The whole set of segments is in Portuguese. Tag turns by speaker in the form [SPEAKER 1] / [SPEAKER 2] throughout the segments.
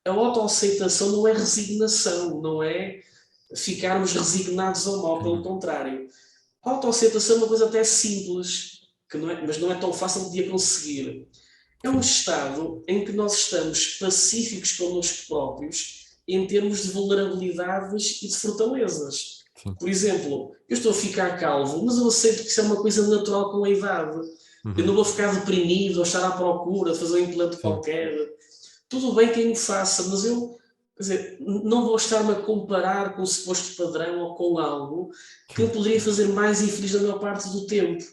[SPEAKER 1] A autoaceitação não é resignação, não é ficarmos resignados ao mal, pelo
[SPEAKER 2] Uhum.
[SPEAKER 1] contrário. A autoaceitação é uma coisa até simples, que não é, mas não é tão fácil de a conseguir. É um
[SPEAKER 2] Sim,
[SPEAKER 1] estado em que nós estamos pacíficos connosco próprios em termos de vulnerabilidades e de fortalezas.
[SPEAKER 2] sim.
[SPEAKER 1] Por exemplo, eu estou a ficar calvo, mas eu aceito que isso é uma coisa natural com a idade. Eu não
[SPEAKER 2] Uhum.
[SPEAKER 1] vou ficar deprimido ou estar à procura de fazer um implante
[SPEAKER 2] Sim,
[SPEAKER 1] qualquer. Tudo bem quem o faça, mas eu, quer dizer, não vou estar-me a comparar com o suposto padrão ou com algo que me
[SPEAKER 2] sim,
[SPEAKER 1] poderia fazer mais infeliz na maior parte do tempo.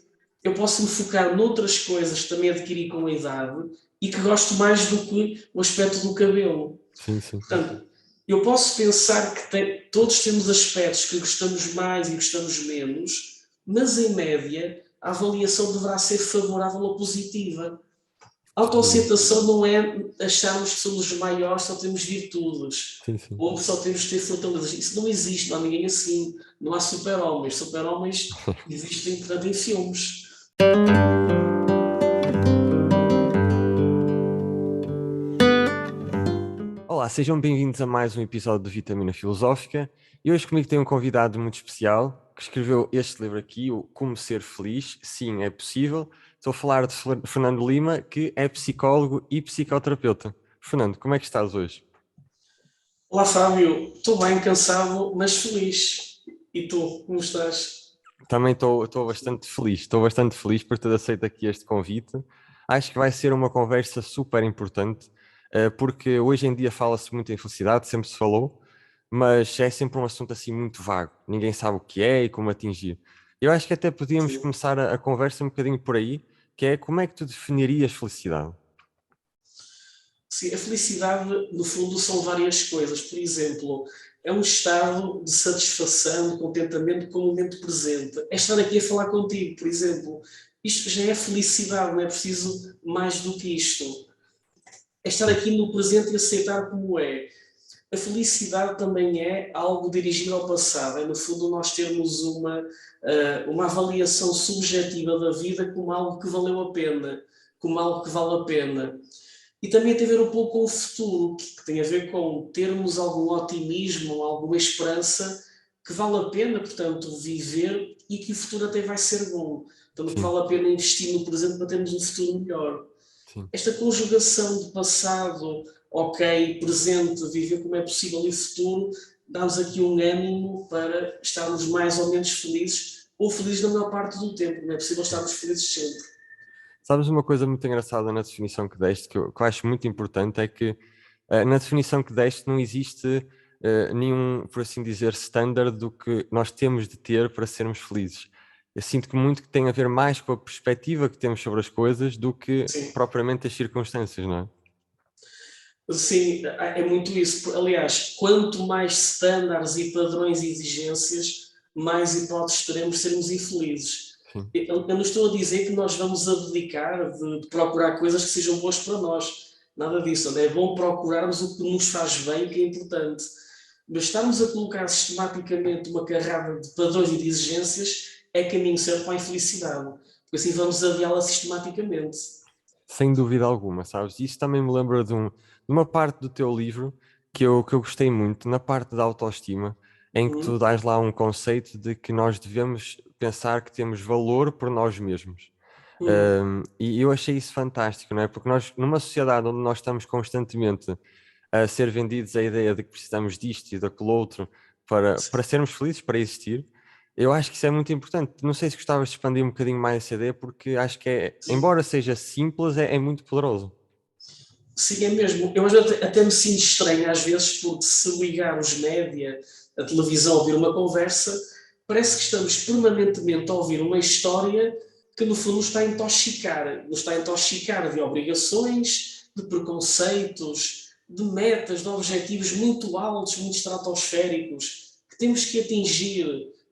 [SPEAKER 1] Eu posso me focar noutras coisas que também adquiri com a idade e que gosto mais do que o aspecto do cabelo.
[SPEAKER 2] sim, sim.
[SPEAKER 1] Portanto, eu posso pensar que todos temos aspectos que gostamos mais e gostamos menos, mas em média a avaliação deverá ser favorável ou positiva. A
[SPEAKER 2] Sem dúvida.
[SPEAKER 1] autoaceitação não é acharmos que somos os maiores, só temos virtudes,
[SPEAKER 2] Sim, sim.
[SPEAKER 1] ou só temos de ter fortalezas. Isso não existe, não há ninguém assim. Não há super-homens. Super-homens existem, portanto, em filmes.
[SPEAKER 2] Olá, sejam bem-vindos a mais um episódio de Vitamina Filosófica. E hoje comigo tem um convidado muito especial que escreveu este livro aqui, o Como Ser Feliz. Sim, é possível. Estou a falar de Fernando Lima, que é psicólogo e psicoterapeuta. Fernando, como é que estás hoje?
[SPEAKER 1] Olá, Fábio. Estou bem cansado, mas feliz. E tu, como estás?
[SPEAKER 2] Também estou bastante feliz. Estou bastante feliz por ter aceito aqui este convite. Acho que vai ser uma conversa super importante, porque hoje em dia fala-se muito em felicidade, sempre se falou, mas é sempre um assunto assim muito vago. Ninguém sabe o que é e como atingir. Eu acho que até podíamos
[SPEAKER 1] Sim.
[SPEAKER 2] começar a conversa um bocadinho por aí, que é como é que tu definirias felicidade?
[SPEAKER 1] Sim, a felicidade, no fundo, são várias coisas. Por exemplo, é um estado de satisfação, de contentamento com o momento presente. É estar aqui a falar contigo, por exemplo. Isto já é felicidade, não é preciso mais do que isto. É estar
[SPEAKER 2] Sim,
[SPEAKER 1] aqui no presente e aceitar como é. A felicidade também é algo dirigido ao passado. É, no fundo, nós termos uma avaliação subjetiva da vida como algo que valeu a pena, como algo que vale a pena. E também tem a ver um pouco com o futuro, que tem a ver com termos algum otimismo, alguma esperança que vale a pena, portanto, viver e que o futuro até vai ser bom. Portanto, que
[SPEAKER 2] sim,
[SPEAKER 1] vale a pena investir no presente para termos um futuro melhor.
[SPEAKER 2] sim.
[SPEAKER 1] Esta conjugação de passado, ok, presente, viver como é possível e futuro, dá-nos aqui um ânimo para estarmos mais ou menos felizes, ou felizes na maior parte do tempo. Não é possível estarmos felizes sempre.
[SPEAKER 2] Sabes uma coisa muito engraçada na definição que deste, que eu acho muito importante, é que na definição que deste não existe nenhum, por assim dizer, standard do que nós temos de ter para sermos felizes. Eu sinto que muito que tem a ver mais com a perspectiva que temos sobre as coisas do que
[SPEAKER 1] Sim.
[SPEAKER 2] propriamente as circunstâncias, não é?
[SPEAKER 1] Sim, é muito isso. Aliás, quanto mais estándares e padrões e exigências, mais hipóteses teremos de sermos infelizes.
[SPEAKER 2] Sim,
[SPEAKER 1] Eu não estou a dizer que nós vamos abdicar de procurar coisas que sejam boas para nós. Nada disso. Não é bom procurarmos o que nos faz bem, o que é importante. Mas estarmos a colocar sistematicamente uma carrada de padrões e de exigências é caminho certo para a infelicidade. Porque assim vamos adiá-la sistematicamente.
[SPEAKER 2] sem dúvida alguma, sabes? Isso também me lembra de uma parte do teu livro que eu gostei muito, na parte da autoestima, em que tu
[SPEAKER 1] Uhum.
[SPEAKER 2] dás lá um conceito de que nós devemos pensar que temos valor por nós mesmos.
[SPEAKER 1] Uhum.
[SPEAKER 2] E eu achei isso fantástico, não é? Porque nós, numa sociedade onde nós estamos constantemente a ser vendidos a ideia de que precisamos disto e daquilo outro para sermos felizes, para existir, eu acho que isso é muito importante. Não sei se gostavas de expandir um bocadinho mais essa ideia, porque acho que é,
[SPEAKER 1] Sim.
[SPEAKER 2] embora seja simples, é muito poderoso.
[SPEAKER 1] Sim, é mesmo. Eu até me sinto estranho às vezes, porque se ligar os média, a televisão, ouvir uma conversa, parece que estamos permanentemente a ouvir uma história que no fundo nos está a intoxicar de obrigações, de preconceitos, de metas, de objetivos muito altos, muito estratosféricos, que temos que atingir.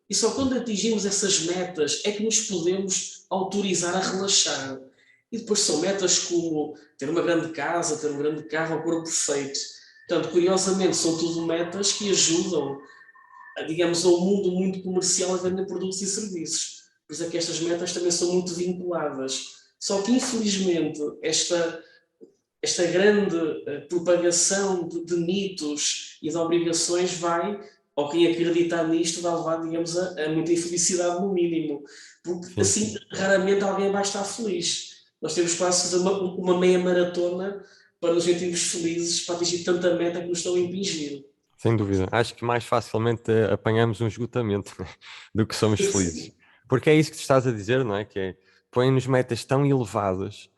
[SPEAKER 1] E só quando atingimos essas metas é que nos podemos autorizar a relaxar. E depois são metas como ter uma grande casa, ter um grande carro, o corpo perfeito. Portanto, curiosamente, são tudo metas que ajudam, digamos, ao mundo muito comercial a vender produtos e serviços. Por isso é que estas metas também são muito vinculadas. Só que, infelizmente, esta grande propagação de mitos e de obrigações vai, ou quem acreditar nisto, vai levar, digamos, a muita infelicidade no mínimo. Porque
[SPEAKER 2] Sim,
[SPEAKER 1] assim, raramente alguém vai estar feliz. Nós temos quase fazer uma meia maratona para nos sentirmos felizes, para atingir tanta meta que nos estão a impingir.
[SPEAKER 2] sem dúvida. Acho que mais facilmente apanhamos um esgotamento, né, do que somos felizes.
[SPEAKER 1] Sim,
[SPEAKER 2] Porque é isso que tu estás a dizer, não é? Que é, põe-nos metas tão elevadas,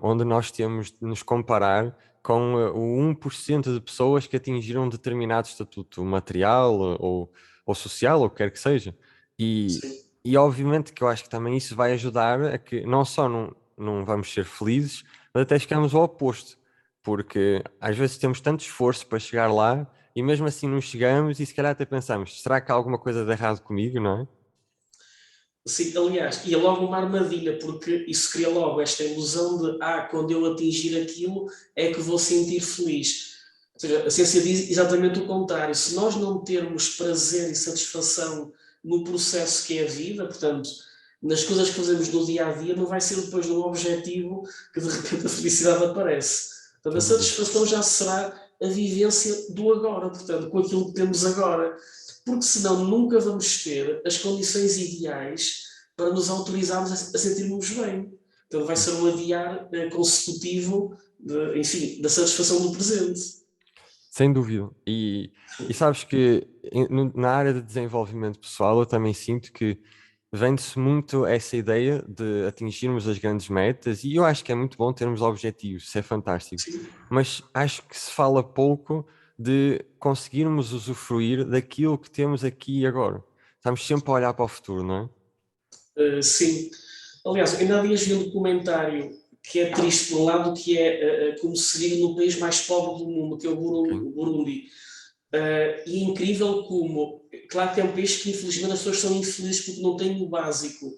[SPEAKER 2] onde nós temos de nos comparar com o 1% de pessoas que atingiram um determinado estatuto material ou social, ou o que quer que seja. E,
[SPEAKER 1] sim.
[SPEAKER 2] e obviamente que eu acho que também isso vai ajudar a que não só não vamos ser felizes, mas até chegamos ao oposto. Porque às vezes temos tanto esforço para chegar lá e mesmo assim não chegamos e se calhar até pensamos, será que há alguma coisa de errado comigo, não é?
[SPEAKER 1] Sim, aliás, e é logo uma armadilha, porque isso cria logo esta ilusão de quando eu atingir aquilo é que vou sentir feliz. Ou seja, a ciência diz exatamente o contrário. Se nós não termos prazer e satisfação no processo que é a vida, portanto, nas coisas que fazemos no dia a dia, não vai ser depois de um objetivo que de repente a felicidade aparece. Portanto, a
[SPEAKER 2] Sem dúvida.
[SPEAKER 1] satisfação já será a vivência do agora, portanto, com aquilo que temos agora, porque senão nunca vamos ter as condições ideais para nos autorizarmos a sentirmos bem. Então vai ser um adiar consecutivo, enfim, da satisfação do presente.
[SPEAKER 2] Sem dúvida. E sabes que na área de desenvolvimento pessoal eu também sinto que vende-se muito essa ideia de atingirmos as grandes metas e eu acho que é muito bom termos objetivos, isso é fantástico.
[SPEAKER 1] Sim,
[SPEAKER 2] Mas acho que se fala pouco de conseguirmos usufruir daquilo que temos aqui e agora. Estamos sempre a olhar para o futuro, não é?
[SPEAKER 1] sim. Aliás, ainda há dias vi um documentário que é triste, por um lado, que é como se vive no país mais pobre do mundo, que é o
[SPEAKER 2] Ok.
[SPEAKER 1] Burundi. E é incrível como, claro que é um país que infelizmente as pessoas são infelizes porque não têm o básico,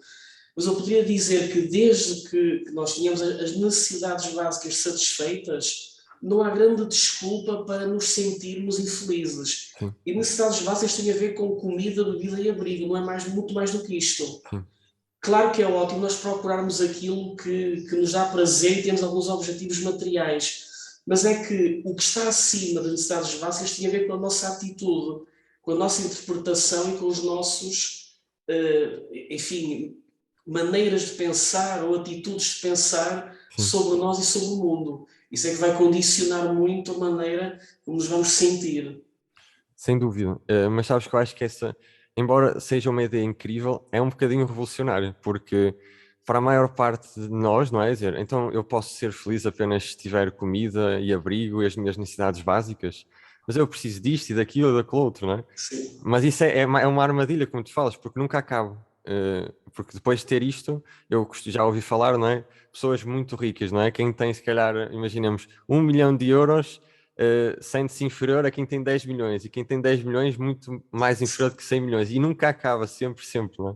[SPEAKER 1] mas eu poderia dizer que desde que nós tínhamos as necessidades básicas satisfeitas, não há grande desculpa para nos sentirmos infelizes.
[SPEAKER 2] Sim,
[SPEAKER 1] E necessidades básicas têm a ver com comida, bebida e abrigo, não é muito mais do que isto.
[SPEAKER 2] sim,
[SPEAKER 1] Claro que é ótimo nós procurarmos aquilo que nos dá prazer e temos alguns objetivos materiais, mas é que o que está acima das necessidades básicas tem a ver com a nossa atitude, com a nossa interpretação e com os nossos, enfim, maneiras de pensar ou atitudes de pensar
[SPEAKER 2] sim.
[SPEAKER 1] sobre nós e sobre o mundo. Isso é que vai condicionar muito a maneira como nos vamos sentir.
[SPEAKER 2] Sem dúvida. Mas sabes que eu acho que essa, embora seja uma ideia incrível, é um bocadinho revolucionária, porque para a maior parte de nós, não é? Quer dizer, então eu posso ser feliz apenas se tiver comida e abrigo e as minhas necessidades básicas, mas eu preciso disto e daquilo e daquilo outro, não é?
[SPEAKER 1] Sim,
[SPEAKER 2] Mas isso é uma armadilha, como tu falas, porque nunca acaba. Porque depois de ter isto, já ouvi falar, não é? Pessoas muito ricas, não é? Quem tem, se calhar, imaginemos, 1 milhão de euros, sente-se inferior a quem tem 10 milhões, e quem tem 10 milhões, muito mais inferior do que 100 milhões, e nunca acaba, sempre, sempre, não é?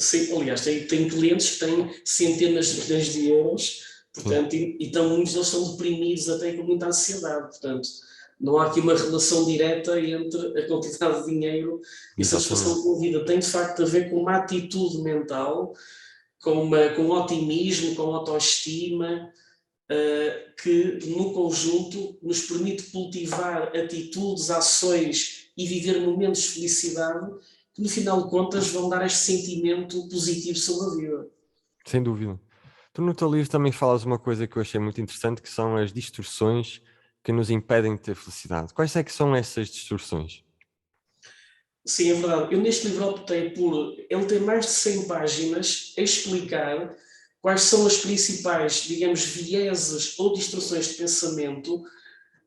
[SPEAKER 1] sim, aliás, tem clientes que têm centenas de milhões de euros,
[SPEAKER 2] Sim,
[SPEAKER 1] portanto, então muitos deles são deprimidos até com muita ansiedade, portanto, não há aqui uma relação direta entre a quantidade de dinheiro e a
[SPEAKER 2] exatamente.
[SPEAKER 1] satisfação com a vida. Tem de facto a ver com uma atitude mental, com otimismo, com autoestima, que no conjunto nos permite cultivar atitudes, ações e viver momentos de felicidade que no final de contas vão dar este sentimento positivo sobre a vida.
[SPEAKER 2] Sem dúvida. Tu no teu livro também falas uma coisa que eu achei muito interessante, que são as distorções que nos impedem de ter felicidade. Quais é que são essas distorções?
[SPEAKER 1] Sim, é verdade. Eu neste livro optei por. Ele tem mais de 100 páginas a explicar quais são as principais, digamos, vieses ou distorções de pensamento,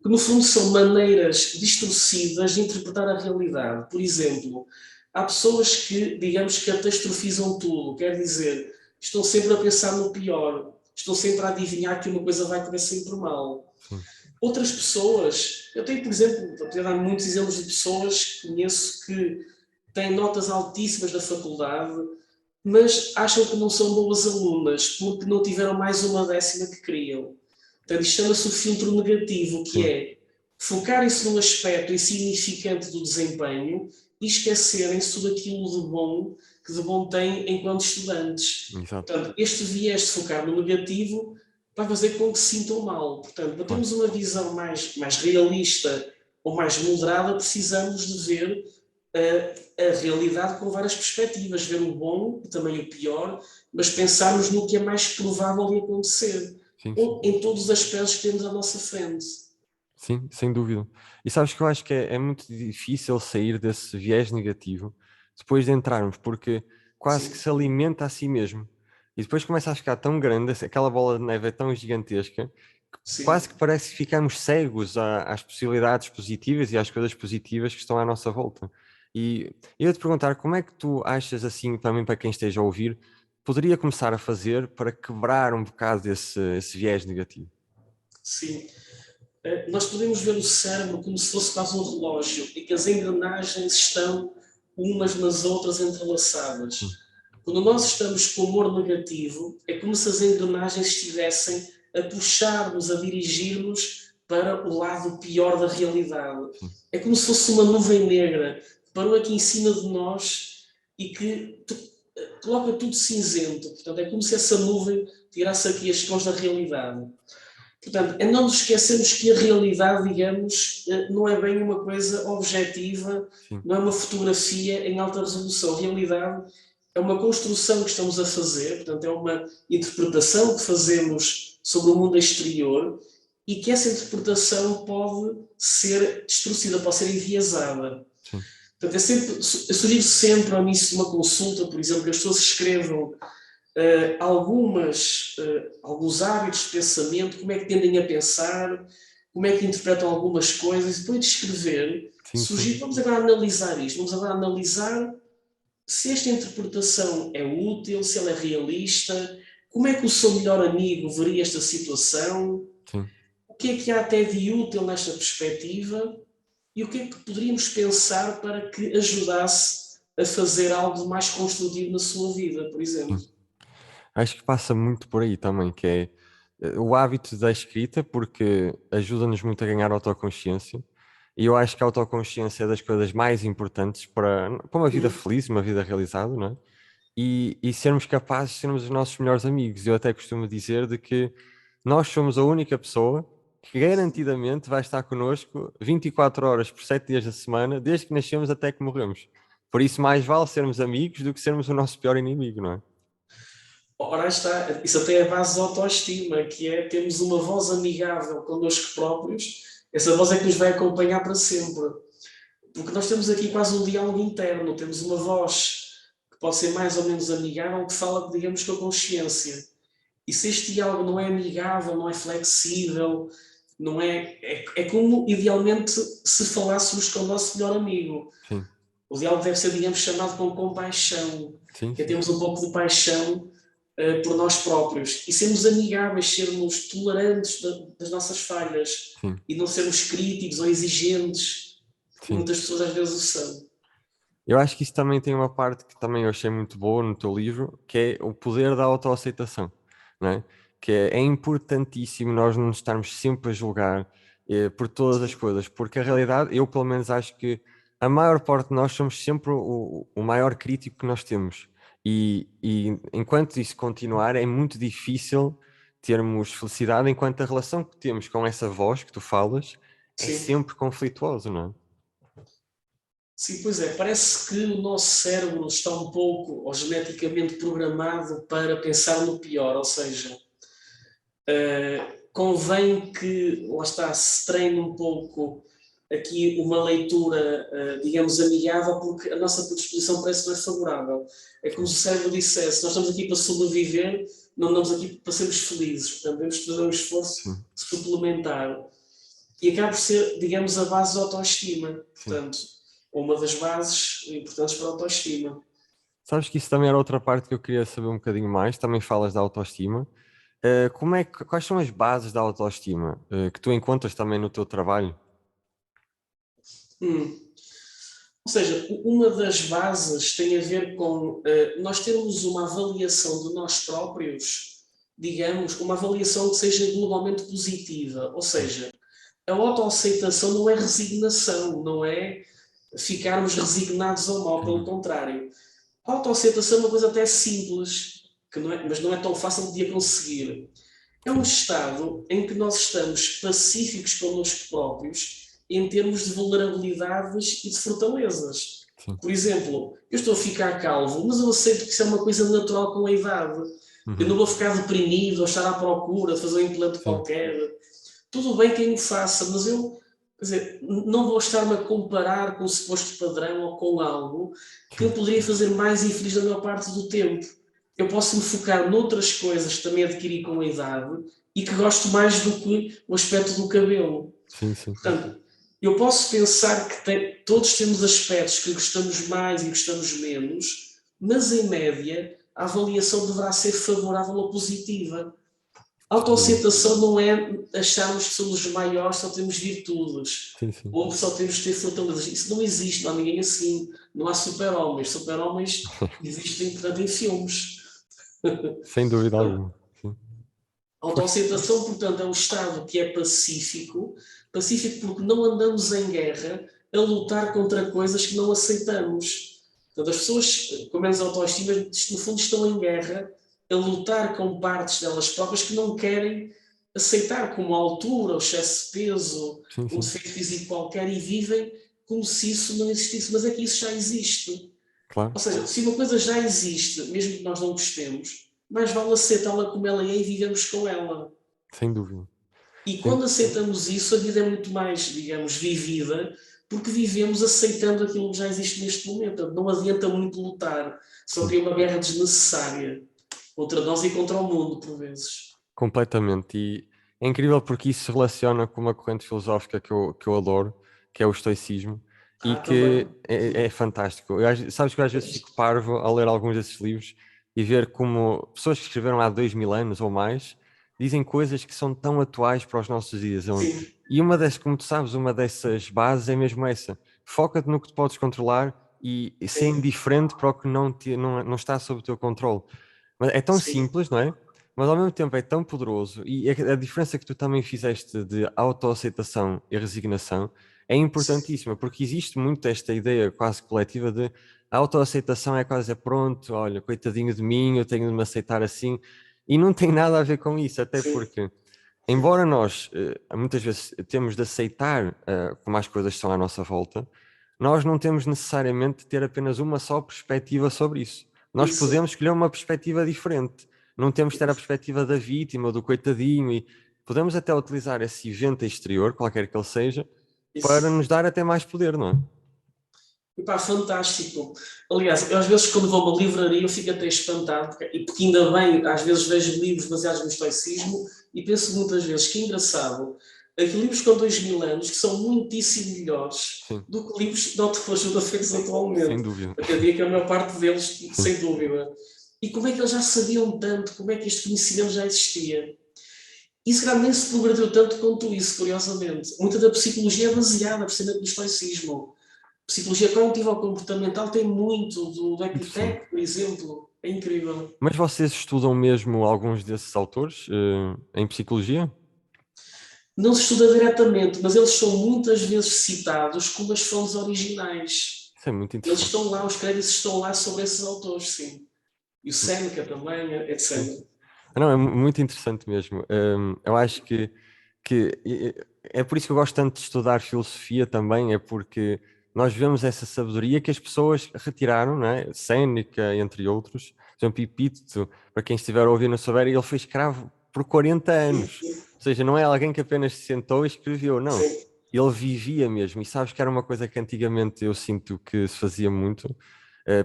[SPEAKER 1] que no fundo são maneiras distorcidas de interpretar a realidade. Por exemplo, há pessoas que, digamos, catastrofizam tudo, quer dizer, estão sempre a pensar no pior, estão sempre a adivinhar que uma coisa vai correr sempre mal.
[SPEAKER 2] Sim,
[SPEAKER 1] Outras pessoas, eu tenho, por exemplo, vou dar muitos exemplos de pessoas que conheço que têm notas altíssimas da faculdade, mas acham que não são boas alunas porque não tiveram mais uma décima que queriam. Portanto, isto chama-se o filtro negativo, que
[SPEAKER 2] sim,
[SPEAKER 1] é focarem-se num aspecto insignificante do desempenho e esquecerem-se tudo aquilo de bom que de bom têm enquanto estudantes.
[SPEAKER 2] exato.
[SPEAKER 1] Portanto, este viés de focar no negativo vai fazer com que se sintam mal. Portanto, para
[SPEAKER 2] Claro.
[SPEAKER 1] termos uma visão mais realista ou mais moderada, precisamos de ver a realidade com várias perspectivas, ver o bom e também o pior, mas pensarmos no que é mais provável de acontecer,
[SPEAKER 2] Sim, sim.
[SPEAKER 1] ou em todos os aspectos que temos à nossa frente.
[SPEAKER 2] Sim, sem dúvida. E sabes que eu acho que é muito difícil sair desse viés negativo depois de entrarmos, porque quase que
[SPEAKER 1] Sim,
[SPEAKER 2] se alimenta a si mesmo. E depois começa a ficar tão grande, aquela bola de neve é tão gigantesca, que
[SPEAKER 1] sim.
[SPEAKER 2] quase que parece que ficamos cegos às possibilidades positivas e às coisas positivas que estão à nossa volta. E eu ia te perguntar, como é que tu achas, assim, também para quem esteja a ouvir, poderia começar a fazer para quebrar um bocado esse viés negativo?
[SPEAKER 1] Sim. Nós podemos ver o cérebro como se fosse quase um relógio e que as engrenagens estão umas nas outras
[SPEAKER 2] Sim,
[SPEAKER 1] entrelaçadas. Quando nós estamos com humor negativo, é como se as engrenagens estivessem a puxar-nos, a dirigir-nos para o lado pior da realidade.
[SPEAKER 2] sim,
[SPEAKER 1] É como se fosse uma nuvem negra que parou aqui em cima de nós e que coloca tudo cinzento. Portanto, é como se essa nuvem tirasse aqui as tons da realidade. Portanto, é não nos esquecermos que a realidade, digamos, não é bem uma coisa objetiva,
[SPEAKER 2] sim,
[SPEAKER 1] não é uma fotografia em alta resolução. A realidade é uma construção que estamos a fazer, portanto, é uma interpretação que fazemos sobre o mundo exterior e que essa interpretação pode ser distorcida, pode ser enviesada.
[SPEAKER 2] sim,
[SPEAKER 1] Portanto, eu sugiro sempre ao início de uma consulta, por exemplo, que as pessoas escrevam alguns hábitos de pensamento, como é que tendem a pensar, como é que interpretam algumas coisas, e depois de escrever,
[SPEAKER 2] sim, sim.
[SPEAKER 1] vamos agora analisar isto, vamos agora analisar se esta interpretação é útil, se ela é realista, como é que o seu melhor amigo veria esta situação,
[SPEAKER 2] Sim.
[SPEAKER 1] o que há até de útil nesta perspectiva e o que é que poderíamos pensar para que ajudasse a fazer algo mais construtivo na sua vida, por exemplo.
[SPEAKER 2] Sim. Acho que passa muito por aí também, que é o hábito da escrita, porque ajuda-nos muito a ganhar autoconsciência. E eu acho que a autoconsciência é das coisas mais importantes para uma vida
[SPEAKER 1] Hum,
[SPEAKER 2] feliz, uma vida realizada, não é? E sermos capazes de sermos os nossos melhores amigos. Eu até costumo dizer de que nós somos a única pessoa que garantidamente vai estar connosco 24 horas por 7 dias da semana, desde que nascemos até que morremos. Por isso, mais vale sermos amigos do que sermos o nosso pior inimigo, não é?
[SPEAKER 1] Ora, aí está, isso até é a base da autoestima, que é termos uma voz amigável connosco próprios, essa voz é que nos vai acompanhar para sempre. Porque nós temos aqui quase um diálogo interno, temos uma voz que pode ser mais ou menos amigável, que fala, digamos, com a consciência. E se este diálogo não é amigável, não é flexível, não é como idealmente se falássemos com o nosso melhor amigo.
[SPEAKER 2] Sim,
[SPEAKER 1] O diálogo deve ser, digamos, chamado com compaixão,
[SPEAKER 2] sim,
[SPEAKER 1] que é
[SPEAKER 2] sim,
[SPEAKER 1] termos um pouco de paixão por nós próprios e sermos amigáveis, sermos tolerantes das nossas falhas
[SPEAKER 2] sim,
[SPEAKER 1] e não sermos críticos ou exigentes, como
[SPEAKER 2] sim.
[SPEAKER 1] muitas pessoas às vezes o são.
[SPEAKER 2] Eu acho que isso também tem uma parte que também eu achei muito boa no teu livro, que é o poder da autoaceitação, não é? Que é importantíssimo nós não nos estarmos sempre a julgar por todas as
[SPEAKER 1] Sim,
[SPEAKER 2] coisas, porque a realidade, eu pelo menos acho que a maior parte de nós somos sempre o maior crítico que nós temos. E enquanto isso continuar, é muito difícil termos felicidade, enquanto a relação que temos com essa voz que tu falas é
[SPEAKER 1] sim.
[SPEAKER 2] sempre conflituosa, não é?
[SPEAKER 1] Sim, pois é, parece que o nosso cérebro está um pouco ou geneticamente programado para pensar no pior, ou seja, convém que, lá está, se treine um pouco aqui uma leitura, digamos, amigável, porque a nossa predisposição parece mais favorável. É como
[SPEAKER 2] Sim,
[SPEAKER 1] se o cérebro dissesse: nós estamos aqui para sobreviver, não andamos aqui para sermos felizes. Portanto, temos de fazer um esforço
[SPEAKER 2] sim,
[SPEAKER 1] suplementar. E acaba por ser, digamos, a base da autoestima.
[SPEAKER 2] sim.
[SPEAKER 1] Portanto, uma das bases importantes para a autoestima.
[SPEAKER 2] Sabes que isso também era outra parte que eu queria saber um bocadinho mais. Também falas da autoestima. Quais são as bases da autoestima que tu encontras também no teu trabalho?
[SPEAKER 1] Hum. Ou seja, uma das bases tem a ver com nós termos uma avaliação de nós próprios, digamos, uma avaliação que seja globalmente positiva. Ou
[SPEAKER 2] Sim,
[SPEAKER 1] seja, a autoaceitação não é resignação, não é ficarmos resignados ao mal, pelo
[SPEAKER 2] sim,
[SPEAKER 1] contrário. A autoaceitação é uma coisa até simples, que não é, mas não é tão fácil de a conseguir. É um estado em que nós estamos pacíficos connosco próprios em termos de vulnerabilidades e de fortalezas.
[SPEAKER 2] sim.
[SPEAKER 1] Por exemplo, eu estou a ficar calvo, mas eu aceito que isso é uma coisa natural com a idade. Eu não
[SPEAKER 2] Uhum.
[SPEAKER 1] vou ficar deprimido ou estar à procura de fazer um implante
[SPEAKER 2] Sim,
[SPEAKER 1] qualquer. Tudo bem quem o faça, mas eu, quer dizer, não vou estar-me a comparar com o suposto padrão ou com algo que eu
[SPEAKER 2] sim,
[SPEAKER 1] poderia fazer mais infeliz na maior parte do tempo. Eu posso me focar noutras coisas que também adquiri com a idade e que gosto mais do que o aspecto do cabelo.
[SPEAKER 2] sim, sim,
[SPEAKER 1] Portanto, eu posso pensar que todos temos aspectos que gostamos mais e gostamos menos, mas em média a avaliação deverá ser favorável ou positiva. A
[SPEAKER 2] sem dúvida.
[SPEAKER 1] autoaceitação não é acharmos que somos os maiores, só temos virtudes,
[SPEAKER 2] Sim, sim.
[SPEAKER 1] ou só temos de ter fortalezas. Isso não existe, não há ninguém assim. Não há super-homens. Super-homens existem, portanto, em filmes.
[SPEAKER 2] Sem dúvida alguma. Sim.
[SPEAKER 1] A
[SPEAKER 2] Força.
[SPEAKER 1] autoaceitação, portanto, é um estado que é pacífico, pacífico porque não andamos em guerra a lutar contra coisas que não aceitamos. Portanto, as pessoas com menos autoestima, no fundo, estão em guerra a lutar com partes delas próprias que não querem aceitar, como a altura, o excesso de peso,
[SPEAKER 2] Sim,
[SPEAKER 1] um
[SPEAKER 2] sim.
[SPEAKER 1] defeito físico qualquer, e vivem como se isso não existisse. Mas é que isso já existe.
[SPEAKER 2] Claro.
[SPEAKER 1] Ou seja, se uma coisa já existe, mesmo que nós não gostemos, mais vale aceitá-la como ela é e vivemos com ela.
[SPEAKER 2] Sem dúvida.
[SPEAKER 1] E
[SPEAKER 2] Sem-
[SPEAKER 1] quando aceitamos isso, a vida é muito mais, digamos, vivida, porque vivemos aceitando aquilo que já existe neste momento. Portanto, não adianta muito lutar, só
[SPEAKER 2] Sim.
[SPEAKER 1] que é uma guerra desnecessária contra nós e contra o mundo, por vezes.
[SPEAKER 2] Completamente. E é incrível porque isso se relaciona com uma corrente filosófica que eu adoro, que é o estoicismo, e
[SPEAKER 1] Também.
[SPEAKER 2] que é fantástico. Sabes que eu às vezes fico parvo a ler alguns desses livros e ver como pessoas que escreveram há 2000 anos ou mais dizem coisas que são tão atuais para os nossos dias.
[SPEAKER 1] Sim,
[SPEAKER 2] E uma dessas, como tu sabes, uma dessas bases é mesmo essa. Foca-te no que tu podes controlar e ser
[SPEAKER 1] sim,
[SPEAKER 2] indiferente para o que não está sob o teu controle. Mas é tão
[SPEAKER 1] sim,
[SPEAKER 2] simples, não é? Mas ao mesmo tempo é tão poderoso e a diferença que tu também fizeste de autoaceitação e resignação é
[SPEAKER 1] sim,
[SPEAKER 2] importantíssima, porque existe muito esta ideia quase coletiva de a autoaceitação é quase pronto, olha, coitadinho de mim, eu tenho de me aceitar assim, e não tem nada a ver com isso, até
[SPEAKER 1] sim,
[SPEAKER 2] porque, embora nós muitas vezes temos de aceitar como as coisas são à nossa volta, nós não temos necessariamente de ter apenas uma só perspectiva sobre isso. Nós
[SPEAKER 1] isso,
[SPEAKER 2] podemos escolher uma perspectiva diferente. Não temos de ter a perspectiva da vítima, do coitadinho, e podemos até utilizar esse evento exterior, qualquer que ele seja, para
[SPEAKER 1] isso.
[SPEAKER 2] nos dar até mais poder, não é?
[SPEAKER 1] E pá, fantástico. Aliás, eu às vezes quando vou a uma livraria eu fico até espantado, porque ainda bem, às vezes vejo livros baseados no estoicismo e penso muitas vezes que engraçado, aqui livros com 2000 anos que são muitíssimo melhores
[SPEAKER 2] Sim,
[SPEAKER 1] do que livros de autoajuda feitos
[SPEAKER 2] sem
[SPEAKER 1] atualmente.
[SPEAKER 2] dúvida.
[SPEAKER 1] Acredito que a maior parte deles,
[SPEAKER 2] Sim.
[SPEAKER 1] sem dúvida. E como é que eles já sabiam tanto, como é que este conhecimento já existia? E se calhar nem se progrediu tanto quanto isso, curiosamente. Muita da psicologia é baseada precisamente no estoicismo. Psicologia cognitiva comportamental tem muito do
[SPEAKER 2] Interessante.
[SPEAKER 1] Epitech, por exemplo. É incrível.
[SPEAKER 2] Mas vocês estudam mesmo alguns desses autores em psicologia?
[SPEAKER 1] Não se estuda diretamente, mas eles são muitas vezes citados como as fontes originais.
[SPEAKER 2] Isso é muito
[SPEAKER 1] Eles
[SPEAKER 2] interessante.
[SPEAKER 1] estão lá, os créditos estão lá sobre esses autores, sim. E o Seneca também,
[SPEAKER 2] Sim, sim.
[SPEAKER 1] etc.
[SPEAKER 2] Não, é muito interessante mesmo. Eu acho que é por isso que eu gosto tanto de estudar filosofia também, é porque nós vemos essa sabedoria que as pessoas retiraram, não é? Séneca, entre outros. Por exemplo, Epíteto, para quem estiver a ouvir não souber, ele foi escravo por 40
[SPEAKER 1] Sim,
[SPEAKER 2] anos.
[SPEAKER 1] sim,
[SPEAKER 2] Ou seja, não é alguém que apenas se sentou e escreveu, não.
[SPEAKER 1] sim.
[SPEAKER 2] Ele vivia mesmo. E sabes que era uma coisa que antigamente eu sinto que se fazia muito,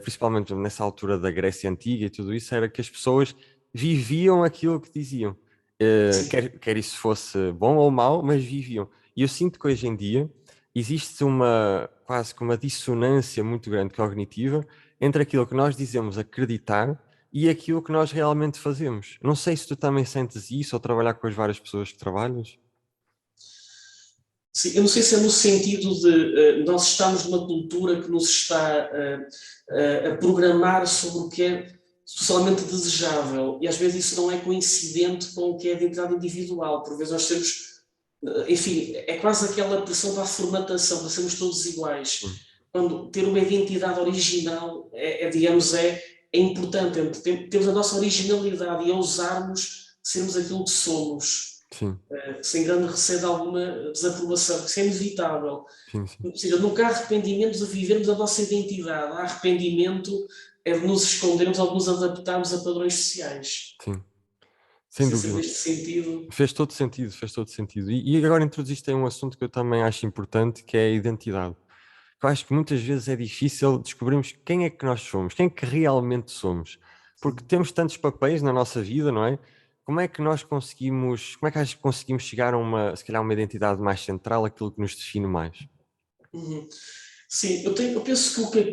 [SPEAKER 2] principalmente nessa altura da Grécia Antiga e tudo isso, era que as pessoas viviam aquilo que diziam.
[SPEAKER 1] Sim.
[SPEAKER 2] Quer isso fosse bom ou mau, mas viviam. E eu sinto que hoje em dia existe quase que uma dissonância muito grande cognitiva entre aquilo que nós dizemos acreditar e aquilo que nós realmente fazemos. Não sei se tu também sentes isso ao trabalhar com as várias pessoas que trabalhas.
[SPEAKER 1] Sim, eu não sei se é no sentido de nós estamos numa cultura que nos está a programar sobre o que é socialmente desejável e às vezes isso não é coincidente com o que é a identidade individual. Por vezes nós temos, enfim, é quase aquela pressão da formatação, para sermos todos iguais.
[SPEAKER 2] Sim,
[SPEAKER 1] Quando ter uma identidade original digamos, é importante. Temos a nossa originalidade e a usarmos sermos aquilo que somos,
[SPEAKER 2] sim,
[SPEAKER 1] sem grande receio de alguma desaprovação, porque isso é inevitável.
[SPEAKER 2] sim, sim,
[SPEAKER 1] Ou seja, nunca há arrependimento de vivermos a nossa identidade, há arrependimento é de nos escondermos ou de nos adaptarmos a padrões sociais.
[SPEAKER 2] sim, sem
[SPEAKER 1] Se é
[SPEAKER 2] dúvida.
[SPEAKER 1] neste sentido.
[SPEAKER 2] Fez todo sentido, fez todo sentido. E agora introduziste aí um assunto que eu também acho importante, que é a identidade. Eu acho que muitas vezes é difícil descobrirmos quem é que nós somos, quem é que realmente somos. Porque temos tantos papéis na nossa vida, não é? Como é que nós conseguimos, como é que acho que conseguimos chegar a uma, se calhar, uma identidade mais central, aquilo que nos define mais?
[SPEAKER 1] Uhum. Sim, eu penso que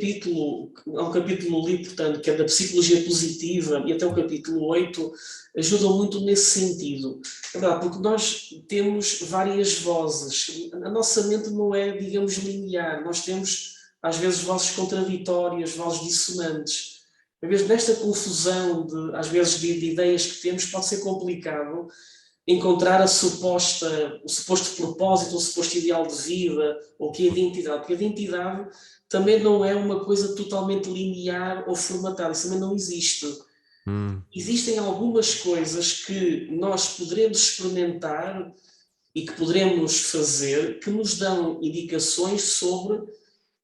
[SPEAKER 1] há um capítulo ali, portanto, que é da psicologia positiva, e até o capítulo 8 ajudam muito nesse sentido. É verdade, porque nós temos várias vozes. A nossa mente não é, digamos, linear. Nós temos, às vezes, vozes contraditórias, vozes dissonantes. Às vezes, nesta confusão, às vezes, de ideias que temos, pode ser complicado encontrar o suposto propósito, o suposto ideal de vida, ou que é a identidade, porque a identidade também não é uma coisa totalmente linear ou formatada, isso também não existe.
[SPEAKER 2] Hum,
[SPEAKER 1] Existem algumas coisas que nós poderemos experimentar e que poderemos fazer que nos dão indicações sobre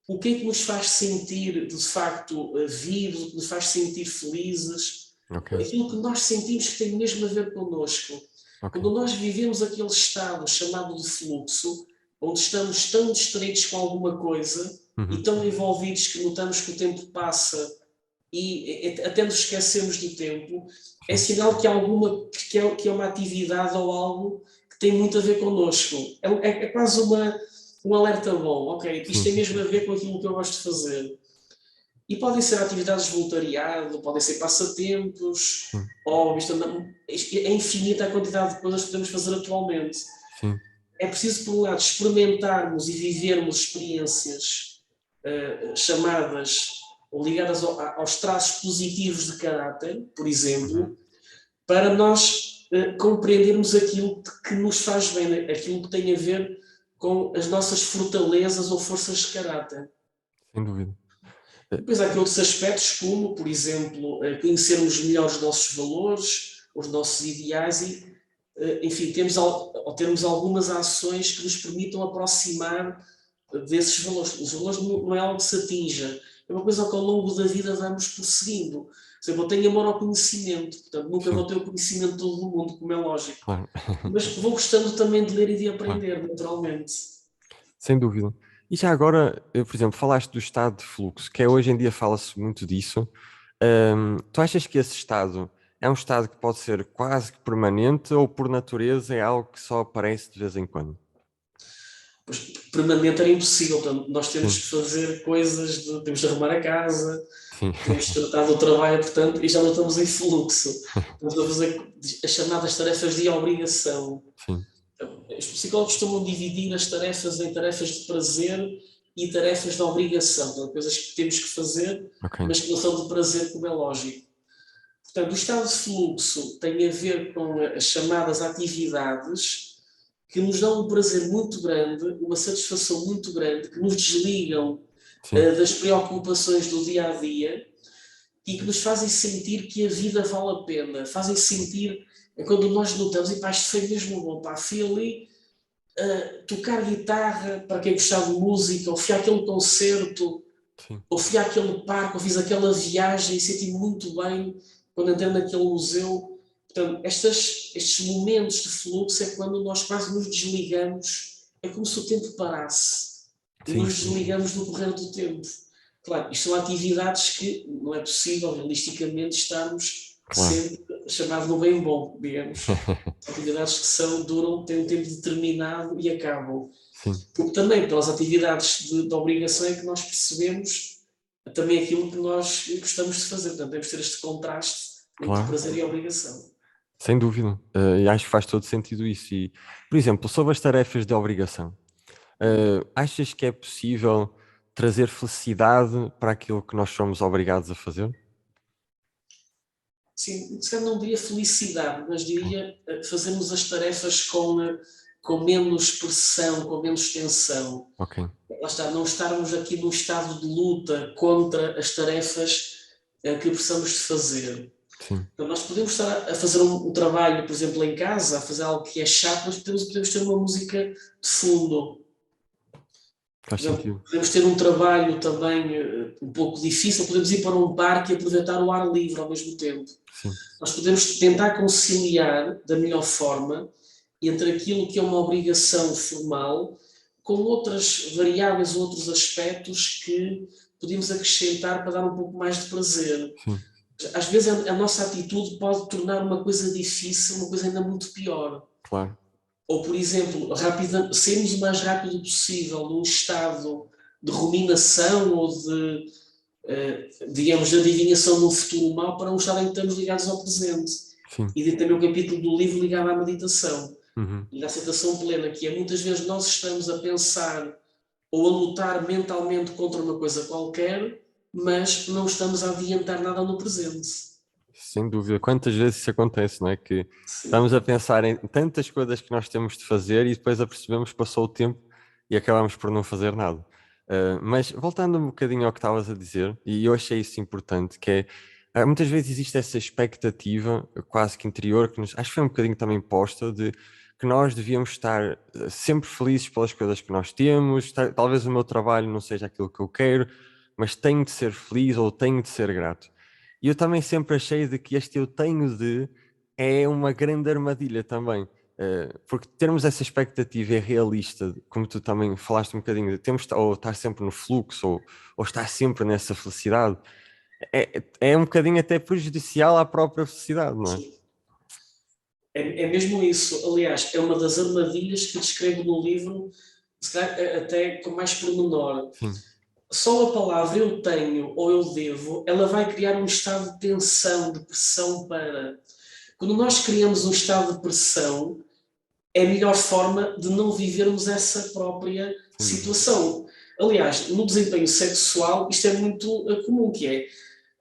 [SPEAKER 1] o que é que nos faz sentir de facto vivos, o que nos faz sentir felizes,
[SPEAKER 2] ok,
[SPEAKER 1] aquilo que nós sentimos que tem mesmo a ver connosco.
[SPEAKER 2] ok.
[SPEAKER 1] Quando nós vivemos aquele estado chamado de fluxo, onde estamos tão distraídos com alguma coisa e
[SPEAKER 2] Uhum,
[SPEAKER 1] tão envolvidos que notamos que o tempo passa e até nos esquecemos do tempo, é
[SPEAKER 2] sim,
[SPEAKER 1] sinal que há que é uma atividade ou algo que tem muito a ver connosco. É quase um alerta bom, ok, isto
[SPEAKER 2] sim,
[SPEAKER 1] tem
[SPEAKER 2] sim,
[SPEAKER 1] mesmo a ver com aquilo que eu gosto de fazer. E podem ser atividades de voluntariado, podem ser passatempos,
[SPEAKER 2] sim,
[SPEAKER 1] hobbies, é infinita a quantidade de coisas que podemos fazer atualmente.
[SPEAKER 2] sim,
[SPEAKER 1] É preciso, por um lado, experimentarmos e vivermos experiências chamadas ou ligadas aos traços positivos de caráter, por
[SPEAKER 2] uhum,
[SPEAKER 1] exemplo, para nós compreendermos aquilo que nos faz bem, aquilo que tem a ver com as nossas fortalezas ou forças de caráter.
[SPEAKER 2] sem dúvida. Eh,
[SPEAKER 1] Depois há aqui outros aspectos, como, por exemplo, conhecermos melhor os nossos valores, os nossos ideais e, enfim, termos algumas ações que nos permitam aproximar desses valores. Os valores não é algo que se atinja, é uma coisa que ao longo da vida vamos prosseguindo. Por exemplo, eu tenho amor ao conhecimento, portanto, nunca vou
[SPEAKER 2] Sim,
[SPEAKER 1] ter o conhecimento todo do mundo, como é lógico.
[SPEAKER 2] claro,
[SPEAKER 1] Mas vou gostando também de ler e de
[SPEAKER 2] claro.
[SPEAKER 1] aprender, naturalmente.
[SPEAKER 2] Sem dúvida. E já agora, por exemplo, falaste do estado de fluxo, que é, hoje em dia fala-se muito disso. Tu achas que esse estado é um estado que pode ser quase que permanente ou por natureza é algo que só aparece de vez em quando?
[SPEAKER 1] Pois, permanente era impossível, portanto, nós temos
[SPEAKER 2] Sim,
[SPEAKER 1] que fazer coisas, temos de arrumar a casa,
[SPEAKER 2] sim,
[SPEAKER 1] temos de tratar do trabalho, portanto, e já não estamos em fluxo. Estamos a fazer as chamadas tarefas de obrigação.
[SPEAKER 2] sim,
[SPEAKER 1] Então, os psicólogos costumam dividir as tarefas em tarefas de prazer e tarefas de obrigação, portanto, coisas que temos que fazer,
[SPEAKER 2] ok,
[SPEAKER 1] mas que não são de prazer, como é lógico. Portanto, o estado de fluxo tem a ver com as chamadas atividades que nos dão um prazer muito grande, uma satisfação muito grande, que nos desligam
[SPEAKER 2] sim,
[SPEAKER 1] das preocupações do dia a dia e que nos fazem sentir que a vida vale a pena, fazem sentir, quando nós notamos, e pá, isto foi mesmo bom, pá, fui ali tocar guitarra para quem gostava de música, ou fui àquele concerto,
[SPEAKER 2] sim,
[SPEAKER 1] ou fui àquele parque, ou fiz aquela viagem e senti-me muito bem quando entrei naquele museu. Portanto, estes momentos de fluxo é quando nós quase nos desligamos, é como se o tempo parasse e
[SPEAKER 2] sim,
[SPEAKER 1] nos
[SPEAKER 2] sim,
[SPEAKER 1] desligamos do correr do tempo. Claro, isto são atividades que não é possível realisticamente estarmos
[SPEAKER 2] claro.
[SPEAKER 1] sempre chamados no bem bom, digamos. São atividades que têm um tempo determinado e acabam.
[SPEAKER 2] Sim,
[SPEAKER 1] Porque também pelas atividades de obrigação é que nós percebemos também aquilo que nós gostamos de fazer. Portanto, temos de ter este contraste entre
[SPEAKER 2] claro,
[SPEAKER 1] prazer e obrigação.
[SPEAKER 2] sem dúvida. E acho que faz todo sentido isso. E, por exemplo, sobre as tarefas de obrigação, achas que é possível trazer felicidade para aquilo que nós somos obrigados a fazer?
[SPEAKER 1] Sim, se calhar não diria felicidade, mas diria fazermos as tarefas com menos pressão, com menos tensão.
[SPEAKER 2] Ok,
[SPEAKER 1] Lá está, não estarmos aqui num estado de luta contra as tarefas que precisamos de fazer.
[SPEAKER 2] sim,
[SPEAKER 1] Então, nós podemos estar a fazer um trabalho, por exemplo, em casa, a fazer algo que é chato, mas podemos ter uma música de fundo. Por
[SPEAKER 2] faz
[SPEAKER 1] exemplo,
[SPEAKER 2] sentido.
[SPEAKER 1] podemos ter um trabalho também um pouco difícil, podemos ir para um parque e aproveitar o ar livre ao mesmo tempo.
[SPEAKER 2] Sim,
[SPEAKER 1] Nós podemos tentar conciliar da melhor forma entre aquilo que é uma obrigação formal com outras variáveis, outros aspectos que podemos acrescentar para dar um pouco mais de prazer.
[SPEAKER 2] sim,
[SPEAKER 1] Às vezes a nossa atitude pode tornar uma coisa difícil uma coisa ainda muito pior.
[SPEAKER 2] claro.
[SPEAKER 1] Ou, por exemplo, sermos o mais rápido possível num estado de ruminação ou de, digamos, de adivinhação no futuro mau para um estado em que estamos ligados ao presente.
[SPEAKER 2] Sim.
[SPEAKER 1] E tem também o capítulo do livro ligado à meditação
[SPEAKER 2] Uhum.
[SPEAKER 1] e à aceitação plena, que é muitas vezes nós estamos a pensar ou a lutar mentalmente contra uma coisa qualquer, mas não estamos a adiantar nada no presente.
[SPEAKER 2] Sem dúvida. Quantas vezes isso acontece, não é? Que
[SPEAKER 1] Sim,
[SPEAKER 2] estamos a pensar em tantas coisas que nós temos de fazer e depois apercebemos que passou o tempo e acabamos por não fazer nada. Mas voltando um bocadinho ao que estavas a dizer, e eu achei isso importante, que é muitas vezes existe essa expectativa quase que interior, que acho que foi um bocadinho também posta, de que nós devíamos estar sempre felizes pelas coisas que nós temos, talvez o meu trabalho não seja aquilo que eu quero, mas tenho de ser feliz ou tenho de ser grato. E eu também sempre achei de que este eu tenho de é uma grande armadilha também. Porque termos essa expectativa é realista, como tu também falaste um bocadinho, de temos ou estar sempre no fluxo ou estar sempre nessa felicidade, é um bocadinho até prejudicial à própria felicidade, não é?
[SPEAKER 1] sim. É mesmo isso. Aliás, é uma das armadilhas que descrevo no livro, se calhar até com mais pormenor.
[SPEAKER 2] Sim,
[SPEAKER 1] Só a palavra eu tenho ou eu devo, ela vai criar um estado de tensão, de pressão para. Quando nós criamos um estado de pressão, é a melhor forma de não vivermos essa própria
[SPEAKER 2] sem dúvida.
[SPEAKER 1] situação. Aliás, no desempenho sexual, isto é muito comum, que é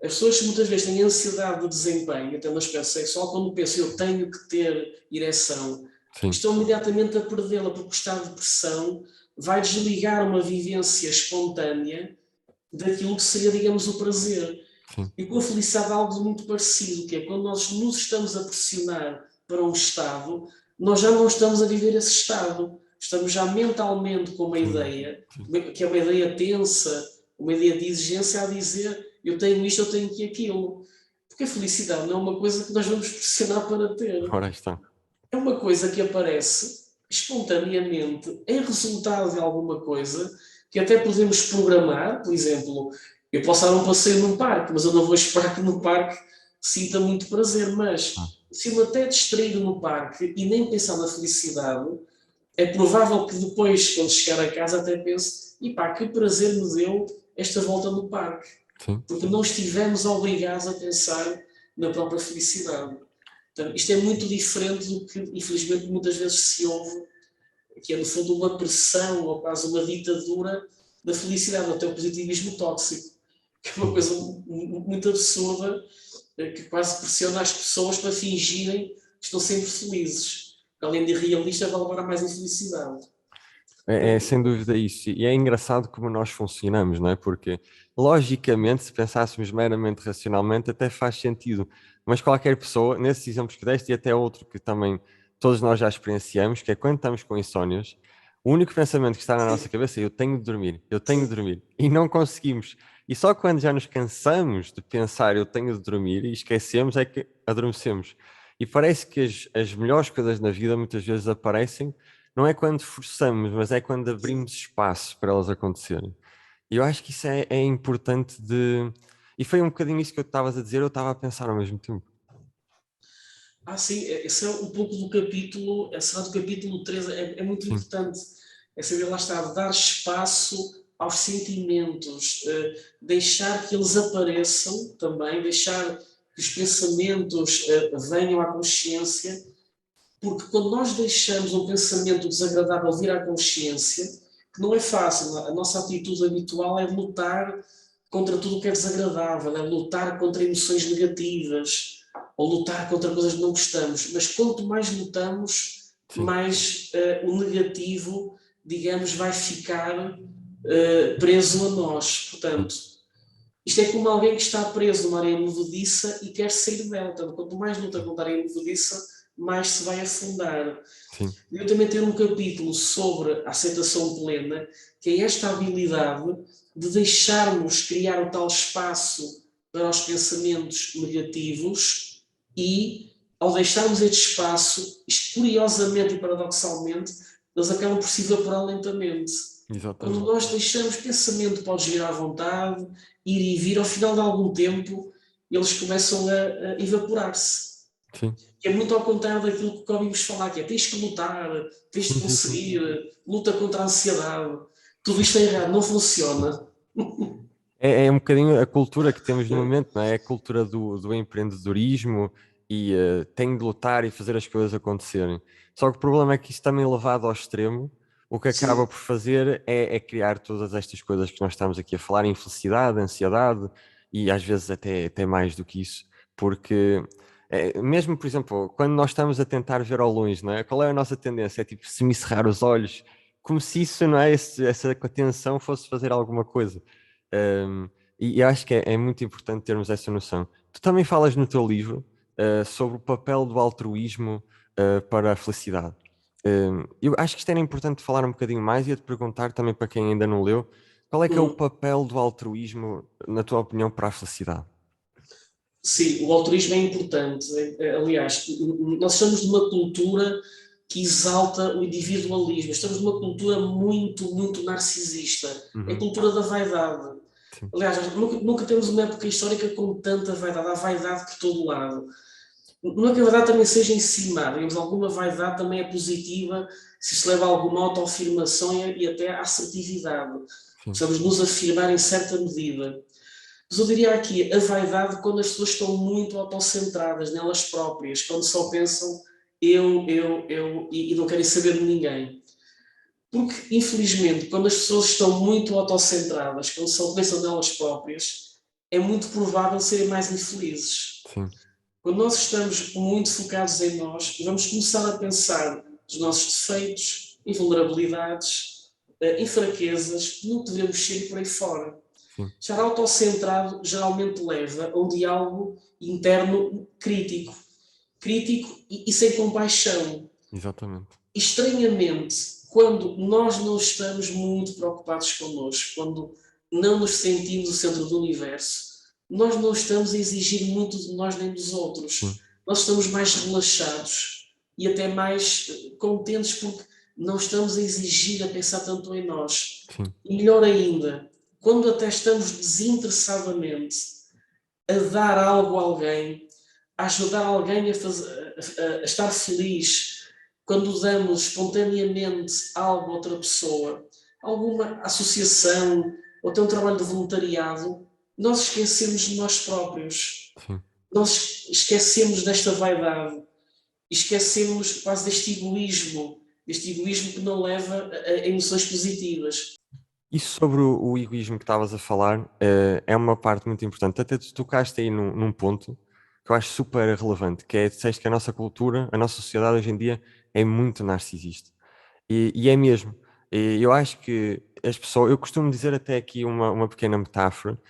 [SPEAKER 1] as pessoas muitas vezes têm ansiedade de desempenho, até no aspecto sexual, quando pensam eu tenho que ter ereção,
[SPEAKER 2] Sim,
[SPEAKER 1] estão imediatamente a perdê-la, porque o estado de pressão vai desligar uma vivência espontânea daquilo que seria, digamos, o prazer.
[SPEAKER 2] sim,
[SPEAKER 1] E com a felicidade há algo muito parecido, que é quando nós nos estamos a pressionar para um estado, nós já não estamos a viver esse estado. Estamos já mentalmente com uma
[SPEAKER 2] sem dúvida.
[SPEAKER 1] ideia,
[SPEAKER 2] Sim,
[SPEAKER 1] que é uma ideia tensa, uma ideia de exigência a dizer eu tenho isto, eu tenho que aquilo. Porque a felicidade não é uma coisa que nós vamos pressionar para ter.
[SPEAKER 2] ora aí está.
[SPEAKER 1] É uma coisa que aparece espontaneamente em resultado de alguma coisa que até podemos programar. Por exemplo, eu posso dar um passeio num parque, mas eu não vou esperar que no parque sinta muito prazer.
[SPEAKER 2] Ah,
[SPEAKER 1] Mas se eu até distrair no parque e nem pensar na felicidade, é provável que depois, quando chegar a casa, até pense: e pá, que prazer me deu esta volta no parque.
[SPEAKER 2] sim,
[SPEAKER 1] Porque não estivemos obrigados a pensar na própria felicidade. Portanto, isto é muito diferente do que, infelizmente, muitas vezes se ouve, que é, no fundo, uma pressão ou quase uma ditadura da felicidade, até o positivismo tóxico, que é uma
[SPEAKER 2] sim.
[SPEAKER 1] coisa muito absurda, que quase pressiona as pessoas para fingirem que estão sempre felizes. Além de realista, vai levar a mais infelicidade.
[SPEAKER 2] É sem dúvida isso. E é engraçado como nós funcionamos, não é? Porque, logicamente, se pensássemos meramente racionalmente, até faz sentido. Mas qualquer pessoa, nesses exemplos que deste, e até outro que também todos nós já experienciamos, que é quando estamos com insónias, o único pensamento que está na nossa
[SPEAKER 1] Sim,
[SPEAKER 2] cabeça é eu tenho de dormir, eu tenho de
[SPEAKER 1] sim,
[SPEAKER 2] dormir. E não conseguimos. E só quando já nos cansamos de pensar eu tenho de dormir e esquecemos é que adormecemos. E parece que as melhores coisas na vida muitas vezes aparecem não é quando forçamos, mas é quando
[SPEAKER 1] sim.
[SPEAKER 2] abrimos espaço para elas acontecerem. E eu acho que isso é importante de. E foi um bocadinho isso que eu estavas a dizer, eu estava a pensar ao mesmo tempo.
[SPEAKER 1] Sim, esse é um pouco do capítulo, será do capítulo 3, é muito
[SPEAKER 2] Sim,
[SPEAKER 1] importante. É saber, lá está, dar espaço aos sentimentos, deixar que eles apareçam também, deixar que os pensamentos venham à consciência, porque quando nós deixamos um pensamento desagradável vir à consciência, que não é fácil, a nossa atitude habitual é de lutar contra tudo o que é desagradável, é lutar contra emoções negativas, ou lutar contra coisas que não gostamos. Mas quanto mais lutamos,
[SPEAKER 2] sim,
[SPEAKER 1] mais o negativo, digamos, vai ficar preso a nós.
[SPEAKER 2] sim,
[SPEAKER 1] Portanto, Isto é como alguém que está preso numa areia movediça e quer sair dela. Portanto, quanto mais luta contra a areia movediça, mais se vai afundar.
[SPEAKER 2] sim,
[SPEAKER 1] Eu também tenho um capítulo sobre a aceitação plena, que é esta habilidade de deixarmos criar o tal espaço para os pensamentos negativos e, ao deixarmos este espaço, curiosamente e paradoxalmente, eles acabam por se evaporar lentamente. Quando
[SPEAKER 2] exatamente.
[SPEAKER 1] nós deixamos pensamento, pode vir à vontade, ir e vir, ao final de algum tempo, eles começam a evaporar-se.
[SPEAKER 2] Sim,
[SPEAKER 1] Que é muito ao contrário daquilo que ouvimos falar, que é tens que lutar, tens de
[SPEAKER 2] sim, sim, sim.
[SPEAKER 1] conseguir, luta contra a ansiedade. Tudo isto é errado, não funciona.
[SPEAKER 2] É um bocadinho a cultura que temos no momento, não é? É a cultura do empreendedorismo e tem de lutar e fazer as coisas acontecerem. Só que o problema é que isto também levado ao extremo, o que acaba
[SPEAKER 1] Sim,
[SPEAKER 2] por fazer é criar todas estas coisas que nós estamos aqui a falar, infelicidade, ansiedade e às vezes até mais do que isso, porque mesmo, por exemplo, quando nós estamos a tentar ver ao longe, não é? Qual é a nossa tendência? É tipo semicerrar os olhos, como se isso, não é? Essa atenção fosse fazer alguma coisa. Um, e eu acho que é muito importante termos essa noção. Tu também falas no teu livro, sobre o papel do altruísmo, para a felicidade. Eu acho que isto era importante falar um bocadinho mais e ia-te perguntar também para quem ainda não leu, qual é que é o
[SPEAKER 1] hum,
[SPEAKER 2] papel do altruísmo, na tua opinião, para a felicidade?
[SPEAKER 1] sim, o altruísmo é importante. Aliás, nós estamos numa cultura que exalta o individualismo. Estamos numa cultura muito, muito narcisista. É a
[SPEAKER 2] Uhum,
[SPEAKER 1] cultura da vaidade.
[SPEAKER 2] sim,
[SPEAKER 1] Aliás, nunca temos uma época histórica com tanta vaidade. Há vaidade por todo lado. Não é que a vaidade também seja em si má, digamos, alguma vaidade também é positiva se se leva a alguma autoafirmação e até à assertividade.
[SPEAKER 2] sim,
[SPEAKER 1] Precisamos nos afirmar em certa medida. Mas eu diria aqui, a vaidade quando as pessoas estão muito autocentradas nelas próprias, quando só pensam eu e não querem saber de ninguém. Porque, infelizmente, quando as pessoas estão muito autocentradas, quando só pensam nelas próprias, é muito provável serem mais infelizes.
[SPEAKER 2] sim,
[SPEAKER 1] Quando nós estamos muito focados em nós, vamos começar a pensar nos nossos defeitos, em vulnerabilidades, em fraquezas, no que devemos ser por aí fora.
[SPEAKER 2] sim,
[SPEAKER 1] Estar autocentrado geralmente leva a um diálogo interno crítico. Crítico e sem compaixão.
[SPEAKER 2] exatamente.
[SPEAKER 1] Estranhamente, quando nós não estamos muito preocupados connosco, quando não nos sentimos o centro do universo, nós não estamos a exigir muito de nós nem dos outros.
[SPEAKER 2] Sim,
[SPEAKER 1] Nós estamos mais relaxados e até mais contentes porque não estamos a exigir, a pensar tanto em nós.
[SPEAKER 2] sim,
[SPEAKER 1] E melhor ainda, quando até estamos desinteressadamente a dar algo a alguém, a ajudar alguém a estar feliz, quando damos espontaneamente algo a outra pessoa, alguma associação ou até um trabalho de voluntariado, nós esquecemos de nós próprios.
[SPEAKER 2] sim.
[SPEAKER 1] Nós esquecemos desta vaidade, esquecemos quase deste egoísmo que não leva a emoções positivas.
[SPEAKER 2] Isso sobre o egoísmo que estavas a falar, é uma parte muito importante. Até tu tocaste aí num ponto que eu acho super relevante, que é, disseste que a nossa cultura, a nossa sociedade hoje em dia é muito narcisista. E é mesmo. E eu acho que as pessoas, eu costumo dizer até aqui uma pequena metáfora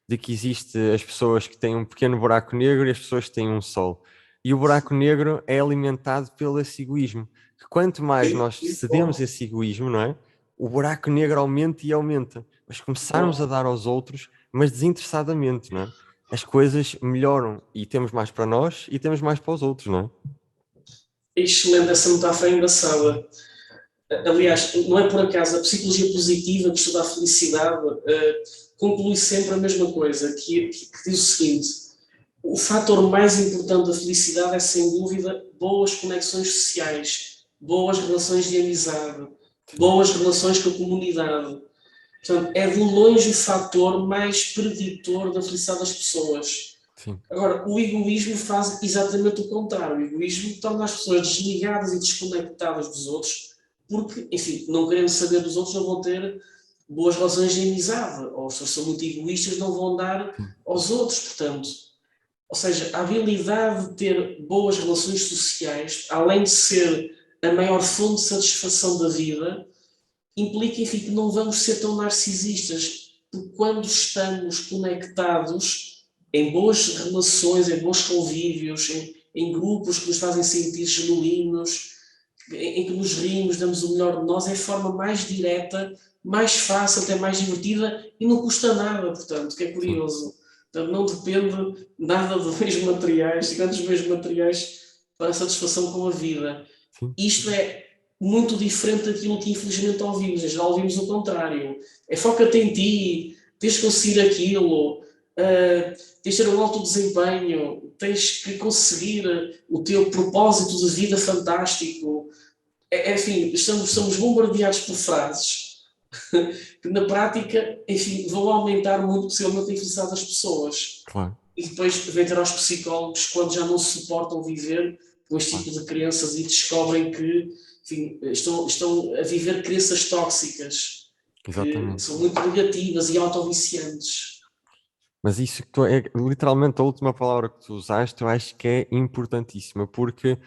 [SPEAKER 2] de que existe as pessoas que têm um pequeno buraco negro e as pessoas que têm um sol. E o buraco negro é alimentado pelo esse egoísmo. Que quanto mais
[SPEAKER 1] Sim,
[SPEAKER 2] nós
[SPEAKER 1] sim,
[SPEAKER 2] cedemos
[SPEAKER 1] bom,
[SPEAKER 2] esse egoísmo, não é? O buraco negro aumenta e aumenta. Mas começarmos a
[SPEAKER 1] bom.
[SPEAKER 2] dar aos outros, mas desinteressadamente, não é? As coisas melhoram e temos mais para nós e temos mais para os outros, não é?
[SPEAKER 1] Excelente essa metáfora engraçada. Aliás, não é por acaso, a psicologia positiva que estuda a felicidade conclui sempre a mesma coisa, que diz o seguinte: o fator mais importante da felicidade é, sem dúvida, boas conexões sociais, boas relações de amizade,
[SPEAKER 2] Sim,
[SPEAKER 1] boas relações com a comunidade. Portanto, é de longe o fator mais preditor da felicidade das pessoas.
[SPEAKER 2] sim,
[SPEAKER 1] Agora, o egoísmo faz exatamente o contrário. O egoísmo torna as pessoas desligadas e desconectadas dos outros, porque, enfim, não querendo saber dos outros, não vão ter boas relações de amizade, ou se são muito egoístas, não vão dar
[SPEAKER 2] sim,
[SPEAKER 1] aos outros, portanto. Ou seja, a habilidade de ter boas relações sociais, além de ser a maior fonte de satisfação da vida, implica, enfim, que não vamos ser tão narcisistas. porque quando estamos conectados em boas relações, em bons convívios, em grupos que nos fazem sentir genuínos, em que nos rimos, damos o melhor de nós, é a forma mais direta, mais fácil, até mais divertida e não custa nada, portanto, que é
[SPEAKER 2] sim,
[SPEAKER 1] curioso. Portanto, não depende nada de bens materiais, de grandes bens materiais para a satisfação com a vida.
[SPEAKER 2] sim,
[SPEAKER 1] Isto é muito diferente daquilo que infelizmente ouvimos. Já ouvimos o contrário. É foca-te em ti, tens que conseguir aquilo, tens de ter um alto desempenho, tens que conseguir o teu propósito de vida fantástico. Enfim, somos bombardeados por frases que na prática, enfim, vão aumentar muito possivelmente a infelicidade das pessoas.
[SPEAKER 2] claro,
[SPEAKER 1] E depois vem ter aos psicólogos quando já não suportam viver com este
[SPEAKER 2] claro,
[SPEAKER 1] tipo de crenças e descobrem que, enfim, estão a viver crenças tóxicas que
[SPEAKER 2] exatamente.
[SPEAKER 1] são muito negativas e autoviciantes.
[SPEAKER 2] Mas isso que é literalmente a última palavra que tu usaste, eu acho que é importantíssima, porque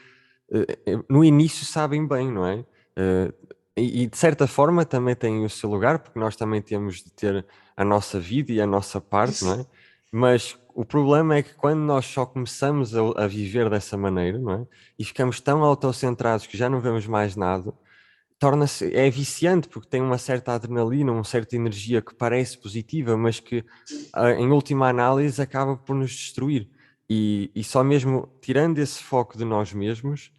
[SPEAKER 2] no início sabem bem, não é? Eh, e de certa forma também têm o seu lugar, porque nós também temos de ter a nossa vida e a nossa parte, não
[SPEAKER 1] Isso,
[SPEAKER 2] é? Mas o problema é que quando nós só começamos a viver dessa maneira, não é? E ficamos tão autocentrados que já não vemos mais nada, torna-se, é viciante porque tem uma certa adrenalina, uma certa energia que parece positiva, mas que em última análise acaba por nos destruir. E só mesmo tirando esse foco de nós mesmos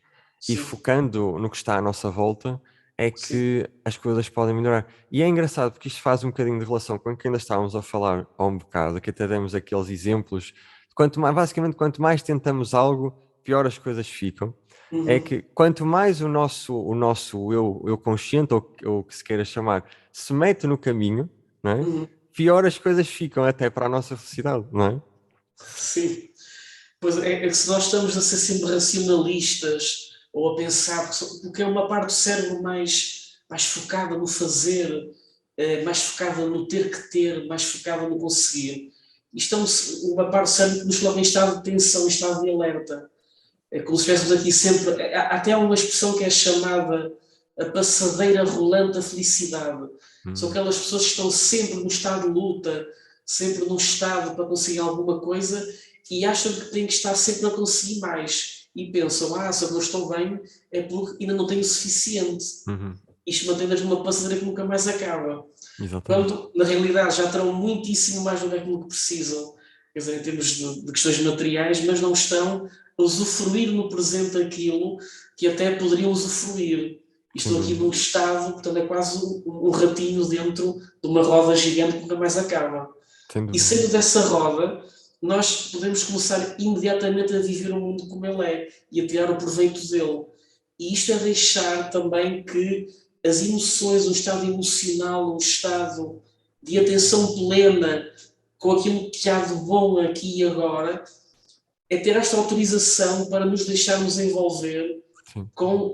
[SPEAKER 2] e
[SPEAKER 1] sim,
[SPEAKER 2] focando no que está à nossa volta, é
[SPEAKER 1] sim.
[SPEAKER 2] que as coisas podem melhorar. E é engraçado porque isto faz um bocadinho de relação com o que ainda estávamos a falar há um bocado, que até demos aqueles exemplos. Quanto mais, basicamente, quanto mais tentamos algo, pior as coisas ficam. É
[SPEAKER 1] Uhum,
[SPEAKER 2] que quanto mais o nosso eu consciente, ou o que se queira chamar, se mete no caminho, não é?
[SPEAKER 1] uhum,
[SPEAKER 2] Pior as coisas ficam até para a nossa felicidade, não é?
[SPEAKER 1] sim. Pois é que se nós estamos a ser sempre racionalistas ou a pensar, porque é uma parte do cérebro mais focada no fazer, mais focada no ter, mais focada no conseguir. Isto é uma parte do cérebro que nos coloca em estado de tensão, em estado de alerta. É como se estivéssemos aqui sempre. Há até uma expressão que é chamada a passadeira rolante da felicidade. São
[SPEAKER 2] Hum,
[SPEAKER 1] aquelas pessoas que estão sempre no estado de luta, sempre num estado para conseguir alguma coisa e acham que têm que estar sempre a conseguir mais. E pensam, se eu não estou bem é porque ainda não tenho o suficiente.
[SPEAKER 2] uhum,
[SPEAKER 1] Isto mantém-nas numa passadeira que nunca mais acaba.
[SPEAKER 2] exatamente.
[SPEAKER 1] Quando, na realidade, já terão muitíssimo mais do que aquilo que precisam, quer dizer, em termos de questões materiais, mas não estão a usufruir no presente aquilo que até poderiam usufruir. E
[SPEAKER 2] Sem
[SPEAKER 1] estão aqui
[SPEAKER 2] dúvida.
[SPEAKER 1] num estado, portanto, é quase um ratinho dentro de uma roda gigante que nunca mais acaba.
[SPEAKER 2] Sem
[SPEAKER 1] E
[SPEAKER 2] dúvida.
[SPEAKER 1] saindo dessa roda, nós podemos começar imediatamente a viver o mundo como ele é e a tirar o proveito dele. E isto é deixar também que as emoções, um estado emocional, um estado de atenção plena com aquilo que há de bom aqui e agora, é ter esta autorização para nos deixarmos envolver
[SPEAKER 2] Sim,
[SPEAKER 1] com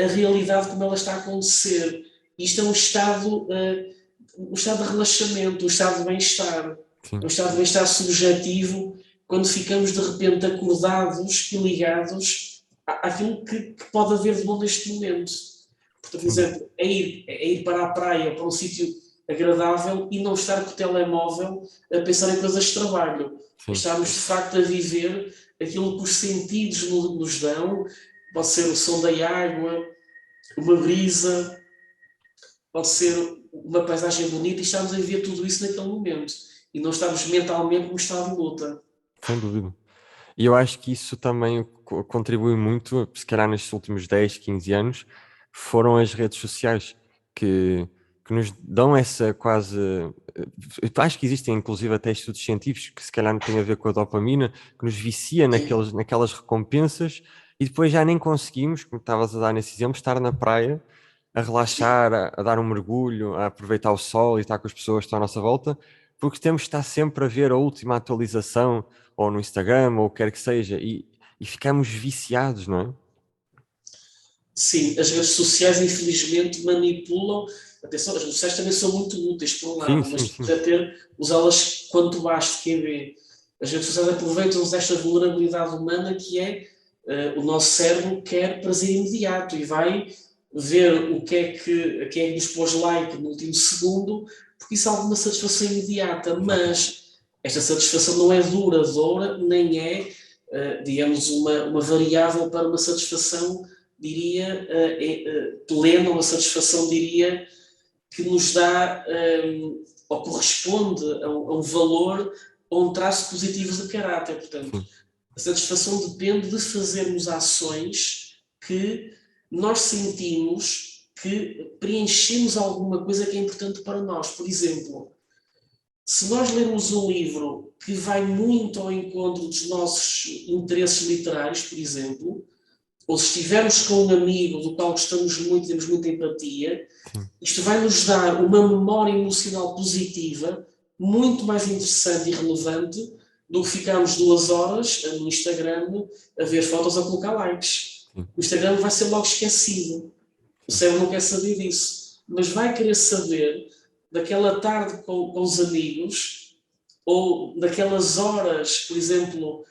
[SPEAKER 1] a realidade como ela está a acontecer. Isto é um estado de relaxamento, um estado de bem-estar. É
[SPEAKER 2] sim,
[SPEAKER 1] um estado de bem-estar subjetivo quando ficamos de repente acordados e ligados àquilo que pode haver de bom neste momento. Portanto, por
[SPEAKER 2] sem dúvida.
[SPEAKER 1] exemplo, é ir para a praia, para um sítio agradável e não estar com o telemóvel a pensar em coisas de trabalho. É
[SPEAKER 2] Sim,
[SPEAKER 1] estarmos de facto a viver aquilo que os sentidos nos dão, pode ser o som da água, uma brisa, pode ser uma paisagem bonita e estamos a viver tudo isso naquele momento e não estamos mentalmente num estado de luta.
[SPEAKER 2] sem dúvida. E eu acho que isso também contribui muito, se calhar nestes últimos 10, 15 anos, foram as redes sociais que nos dão essa quase. Acho que existem inclusive até estudos científicos que se calhar não têm a ver com a dopamina, que nos vicia
[SPEAKER 1] Sim,
[SPEAKER 2] naquelas recompensas e depois já nem conseguimos, como estavas a dar nesse exemplo, estar na praia a
[SPEAKER 1] sim,
[SPEAKER 2] relaxar, a dar um mergulho, a aproveitar o sol e estar com as pessoas que estão à nossa volta, porque temos de estar sempre a ver a última atualização ou no Instagram, ou o que quer que seja, e ficamos viciados, não é?
[SPEAKER 1] sim, as redes sociais infelizmente manipulam. Atenção, as redes sociais também são muito úteis por um
[SPEAKER 2] Sim,
[SPEAKER 1] lado,
[SPEAKER 2] sim,
[SPEAKER 1] mas
[SPEAKER 2] sim.
[SPEAKER 1] temos a usá-las quanto baste, quem vê. As redes sociais aproveitam-nos desta vulnerabilidade humana que é o nosso cérebro quer prazer imediato e vai ver o que é que, a quem é que nos pôs like no último segundo porque isso é alguma satisfação imediata, mas esta satisfação não é duradoura, nem é, digamos, uma variável para uma satisfação, diria, plena, uma satisfação, diria, que nos dá, ou corresponde a um valor ou um traço positivo de caráter. Portanto, a satisfação depende de fazermos ações que nós sentimos que preenchemos alguma coisa que é importante para nós. Por exemplo, se nós lermos um livro que vai muito ao encontro dos nossos interesses literários, por exemplo, ou se estivermos com um amigo do qual gostamos muito, temos muita empatia, isto vai nos dar uma memória emocional positiva muito mais interessante e relevante do que ficarmos 2 horas no Instagram a ver fotos, a colocar likes. O Instagram vai ser logo esquecido. O cérebro não quer saber disso, mas vai querer saber daquela tarde com os amigos ou daquelas horas, por exemplo,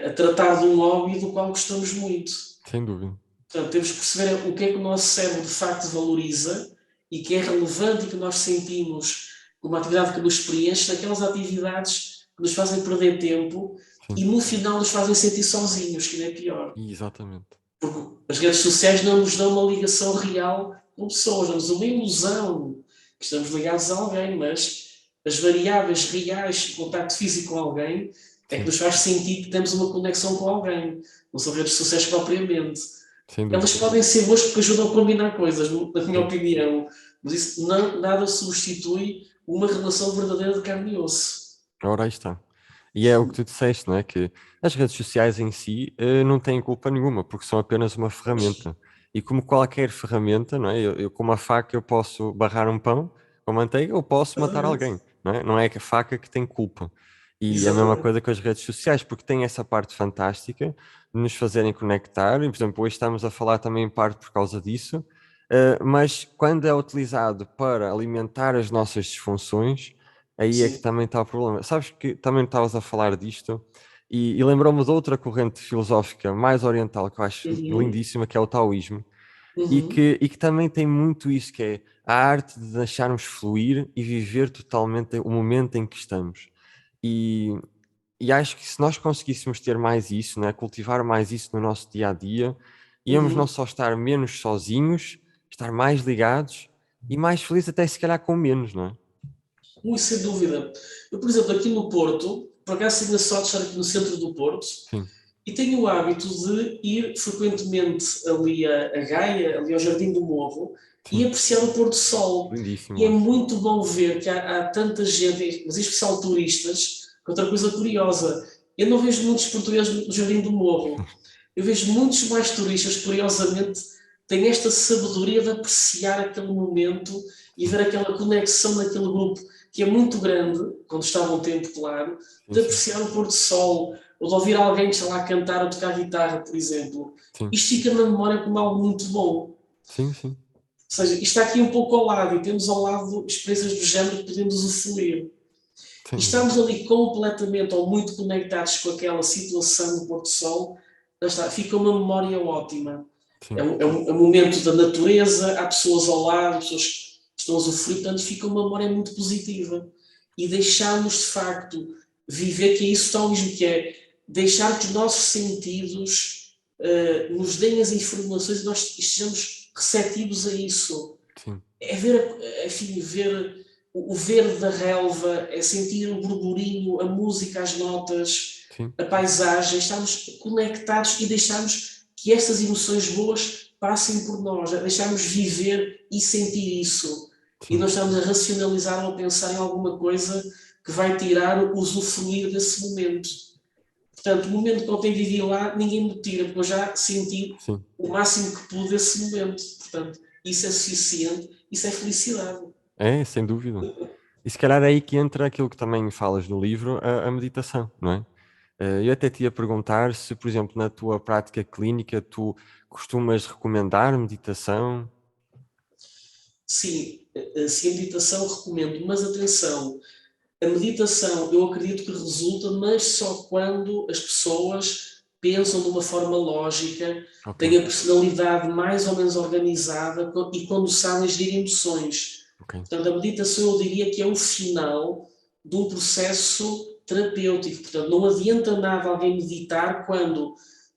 [SPEAKER 1] a tratar de um hobby do qual gostamos muito.
[SPEAKER 2] Sem dúvida.
[SPEAKER 1] Portanto, temos que perceber o que é que o nosso cérebro de facto valoriza e que é relevante e que nós sentimos como atividade que nos preenche, daquelas atividades que nos fazem perder tempo e no final nos fazem sentir sozinhos, que não é pior.
[SPEAKER 2] Exatamente.
[SPEAKER 1] Porque as redes sociais não nos dão uma ligação real com pessoas, dão-nos uma ilusão que estamos ligados a alguém, mas as variáveis reais de contacto físico com alguém é que nos faz sentir que temos uma conexão com alguém. Não são redes sociais propriamente. Elas podem ser boas porque ajudam a combinar coisas, na minha opinião, mas isso nada substitui uma relação verdadeira de carne e osso.
[SPEAKER 2] Ora, aí está. E é o que tu disseste, não é? Que as redes sociais em si não têm culpa nenhuma, porque são apenas uma ferramenta. E como qualquer ferramenta, não é? Eu com uma faca eu posso barrar um pão com manteiga ou posso matar alguém, não é? Não é a faca que tem culpa. E é a mesma coisa com as redes sociais, porque tem essa parte fantástica de nos fazerem conectar, e por exemplo, hoje estamos a falar também em parte por causa disso, mas quando é utilizado para alimentar as nossas disfunções, aí é que também está o problema. Sabes que também estavas a falar disto e lembrou-me de outra corrente filosófica mais oriental que eu acho lindíssima, que é o taoísmo, e que também tem muito isso, que é a arte de deixarmos fluir e viver totalmente o momento em que estamos. E acho que se nós conseguíssemos ter mais isso, né, cultivar mais isso no nosso dia a dia, íamos não só estar menos sozinhos, estar mais ligados e mais felizes, até se calhar com menos, não é?
[SPEAKER 1] Muito sem dúvida. Eu, por exemplo, aqui no Porto, por acaso tenho a sorte de estar aqui no centro do Porto, e tenho o hábito de ir frequentemente ali a Gaia, ali ao Jardim do Morro, e apreciar o pôr do sol.
[SPEAKER 2] Lindíssimo.
[SPEAKER 1] E é muito bom ver que há tanta gente, mas em especial turistas, que outra coisa curiosa, eu não vejo muitos portugueses no Jardim do Morro. Eu vejo muitos mais turistas, curiosamente, têm esta sabedoria de apreciar aquele momento e ver aquela conexão naquele grupo, que é muito grande, quando está a bom tempo, claro, de apreciar o pôr do sol, ou de ouvir alguém que está lá a cantar ou tocar guitarra, por exemplo. Isto fica na memória como algo muito bom.
[SPEAKER 2] Sim.
[SPEAKER 1] Ou seja, isto está aqui um pouco ao lado, e temos ao lado experiências do género que podemos usufruir. E estamos ali completamente ou muito conectados com aquela situação do pôr do sol, fica uma memória ótima. É um momento da natureza, há pessoas ao lado, pessoas que estão a usufruir, portanto fica uma memória muito positiva. E deixarmos de facto viver, que é isso tal mesmo, que é deixar que os nossos sentidos nos deem as informações e nós estejamos receptivos a isso. É ver, enfim, ver o verde da relva, é sentir o burburinho, a música, as notas, a paisagem, estarmos conectados e deixarmos que estas emoções boas passem por nós, deixarmos viver e sentir isso. E não estamos a racionalizar ou a pensar em alguma coisa que vai tirar o usufruir desse momento. Portanto, o momento que eu tenho vivido lá, ninguém me tira, porque eu já senti o máximo que pude desse momento. Portanto, isso é suficiente, isso é felicidade.
[SPEAKER 2] É, sem dúvida. E se calhar é aí que entra aquilo que também falas no livro, a meditação, não é? Eu até te ia perguntar se, por exemplo, na tua prática clínica, tu costumas recomendar meditação?
[SPEAKER 1] Sim, a meditação recomendo, mas atenção, a meditação eu acredito que resulta, mas só quando as pessoas pensam de uma forma lógica, têm a personalidade mais ou menos organizada e quando sabem gerir emoções.
[SPEAKER 2] Ok.
[SPEAKER 1] Portanto, a meditação eu diria que é o final de um processo terapêutico. Portanto, não adianta nada alguém meditar quando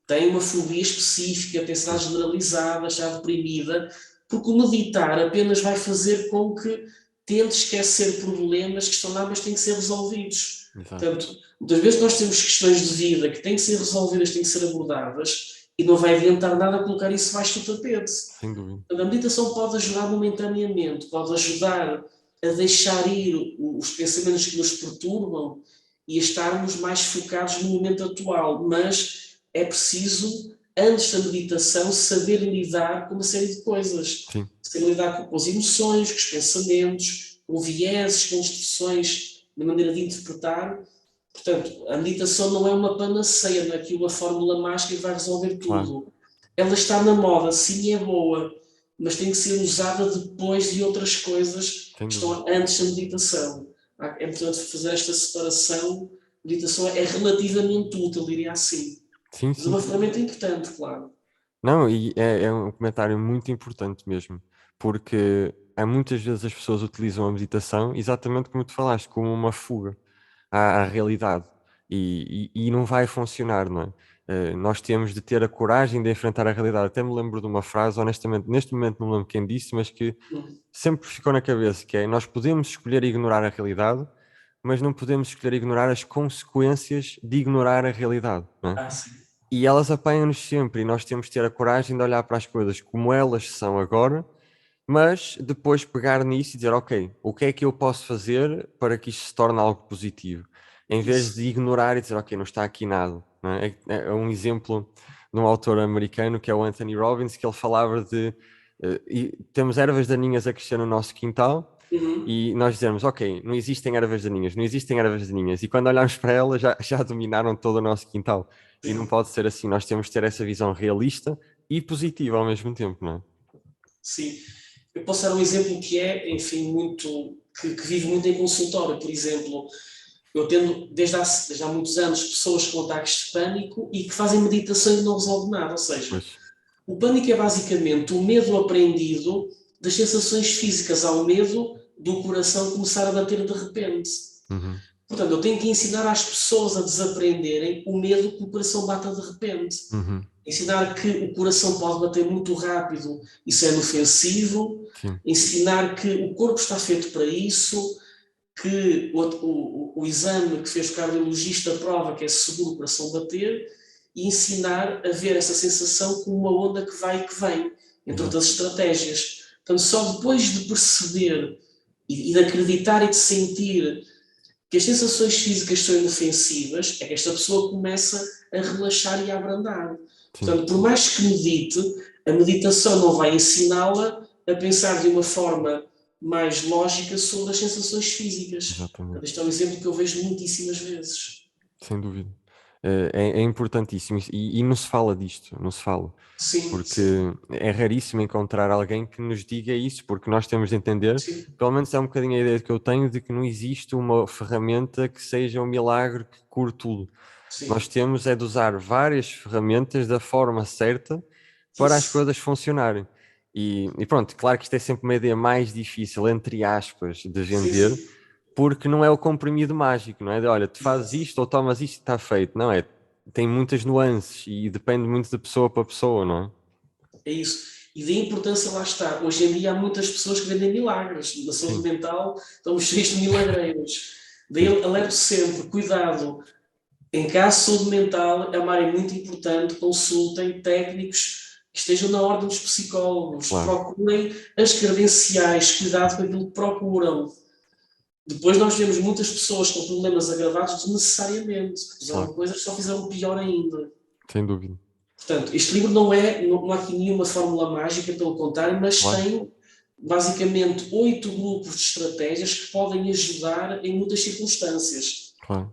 [SPEAKER 1] tem uma fobia específica, tem ansiedade generalizada, está deprimida, porque o meditar apenas vai fazer com que tente esquecer problemas que estão lá, mas têm que ser resolvidos.
[SPEAKER 2] Exato.
[SPEAKER 1] Portanto, muitas vezes nós temos questões de vida que têm que ser resolvidas, têm que ser abordadas, e não vai adiantar nada colocar isso debaixo do tapete.
[SPEAKER 2] Sem dúvida.
[SPEAKER 1] A meditação pode ajudar momentaneamente, pode ajudar a deixar ir os pensamentos que nos perturbam e a estarmos mais focados no momento atual, mas é preciso, antes da meditação, saber lidar com uma série de coisas.
[SPEAKER 2] Sim.
[SPEAKER 1] Saber lidar com as emoções, com os pensamentos, com vieses, com instruções na maneira de interpretar. Portanto, a meditação não é uma panaceia, não é aqui uma fórmula mágica que vai resolver
[SPEAKER 2] Claro.
[SPEAKER 1] tudo. Ela está na moda, sim, é boa, mas tem que ser usada depois de outras coisas
[SPEAKER 2] Sem
[SPEAKER 1] que
[SPEAKER 2] dúvida.
[SPEAKER 1] estão antes da meditação. É importante fazer esta separação. A meditação é relativamente útil, diria assim.
[SPEAKER 2] Sim,
[SPEAKER 1] Mas é uma
[SPEAKER 2] sim.
[SPEAKER 1] ferramenta importante, claro.
[SPEAKER 2] Não, e é um comentário muito importante mesmo, porque há muitas vezes as pessoas utilizam a meditação exatamente como tu falaste, como uma fuga à realidade e não vai funcionar, não é? Nós temos de ter a coragem de enfrentar a realidade. Até me lembro de uma frase, honestamente, neste momento não me lembro quem disse, mas que
[SPEAKER 1] Hum.
[SPEAKER 2] sempre ficou na cabeça, que é: nós podemos escolher ignorar a realidade, mas não podemos escolher ignorar as consequências de ignorar a realidade, não é?
[SPEAKER 1] Sim.
[SPEAKER 2] E elas apanham-nos sempre e nós temos de ter a coragem de olhar para as coisas como elas são agora, mas depois pegar nisso e dizer: ok, o que é que eu posso fazer para que isto se torne algo positivo? Em vez de
[SPEAKER 1] Isso.
[SPEAKER 2] ignorar e dizer: ok, não está aqui nada, não é? É um exemplo de um autor americano que é o Anthony Robbins, que ele falava de temos ervas daninhas a crescer no nosso quintal
[SPEAKER 1] Uhum.
[SPEAKER 2] e nós dizemos: ok, não existem ervas daninhas, não existem ervas daninhas, e quando olhamos para elas já dominaram todo o nosso quintal. E não
[SPEAKER 1] Sim.
[SPEAKER 2] pode ser assim, nós temos de ter essa visão realista e positiva ao mesmo tempo, não é?
[SPEAKER 1] Sim. Eu posso dar um exemplo que é, enfim, que vive muito em consultório. Por exemplo, eu tendo, desde há muitos anos, pessoas com ataques de pânico e que fazem meditação e não resolve nada. Ou seja,
[SPEAKER 2] Pois,
[SPEAKER 1] o pânico é basicamente o medo aprendido das sensações físicas, ao medo do coração começar a bater de repente.
[SPEAKER 2] uhum,
[SPEAKER 1] Portanto, eu tenho que ensinar às pessoas a desaprenderem o medo que o coração bata de repente.
[SPEAKER 2] uhum,
[SPEAKER 1] Ensinar que o coração pode bater muito rápido, isso é inofensivo.
[SPEAKER 2] sim,
[SPEAKER 1] Ensinar que o corpo está feito para isso, que o exame que fez o cardiologista prova que é seguro o coração bater, e ensinar a ver essa sensação como uma onda que vai e que vem, entre
[SPEAKER 2] exato,
[SPEAKER 1] outras estratégias. Portanto, só depois de perceber e de acreditar e de sentir que as sensações físicas são inofensivas, é que esta pessoa começa a relaxar e a abrandar.
[SPEAKER 2] sim,
[SPEAKER 1] Portanto, por mais que medite, a meditação não vai ensiná-la a pensar de uma forma mais lógica sobre as sensações físicas.
[SPEAKER 2] exatamente,
[SPEAKER 1] Este é um exemplo que eu vejo muitíssimas vezes.
[SPEAKER 2] sem dúvida. É importantíssimo e não se fala disto, não se fala,
[SPEAKER 1] Sim,
[SPEAKER 2] porque
[SPEAKER 1] sim,
[SPEAKER 2] é raríssimo encontrar alguém que nos diga isso, porque nós temos de entender,
[SPEAKER 1] sim,
[SPEAKER 2] pelo menos é um bocadinho a ideia que eu tenho, de que não existe uma ferramenta que seja um milagre que cure tudo. Nós
[SPEAKER 1] sim.
[SPEAKER 2] temos é de usar várias ferramentas da forma certa para as
[SPEAKER 1] Isso,
[SPEAKER 2] coisas funcionarem. E pronto, claro que isto é sempre uma ideia mais difícil, entre aspas, de
[SPEAKER 1] sim,
[SPEAKER 2] vender,
[SPEAKER 1] sim.
[SPEAKER 2] porque não é o comprimido mágico, não é? De, olha, tu fazes
[SPEAKER 1] Exato.
[SPEAKER 2] isto ou tomas isto e está feito. Não é? Tem muitas nuances e depende muito de pessoa para pessoa, não é?
[SPEAKER 1] É isso. E da importância lá está. Hoje em dia há muitas pessoas que vendem milagres. Na saúde
[SPEAKER 2] Sim,
[SPEAKER 1] mental estamos cheios de milagreiros. Daí
[SPEAKER 2] sim,
[SPEAKER 1] eu alerto sempre, cuidado. Em caso de saúde mental, é uma área muito importante. Consultem técnicos que estejam na ordem dos psicólogos.
[SPEAKER 2] claro,
[SPEAKER 1] Procurem as credenciais. Cuidado com aquilo que procuram. Depois nós vemos muitas pessoas com problemas agravados desnecessariamente, porque
[SPEAKER 2] claro,
[SPEAKER 1] fizeram coisas que só fizeram pior ainda.
[SPEAKER 2] sem dúvida,
[SPEAKER 1] Portanto, este livro não há aqui nenhuma fórmula mágica, pelo contrário, mas
[SPEAKER 2] claro,
[SPEAKER 1] tem basicamente 8 grupos de estratégias que podem ajudar em muitas circunstâncias.
[SPEAKER 2] claro,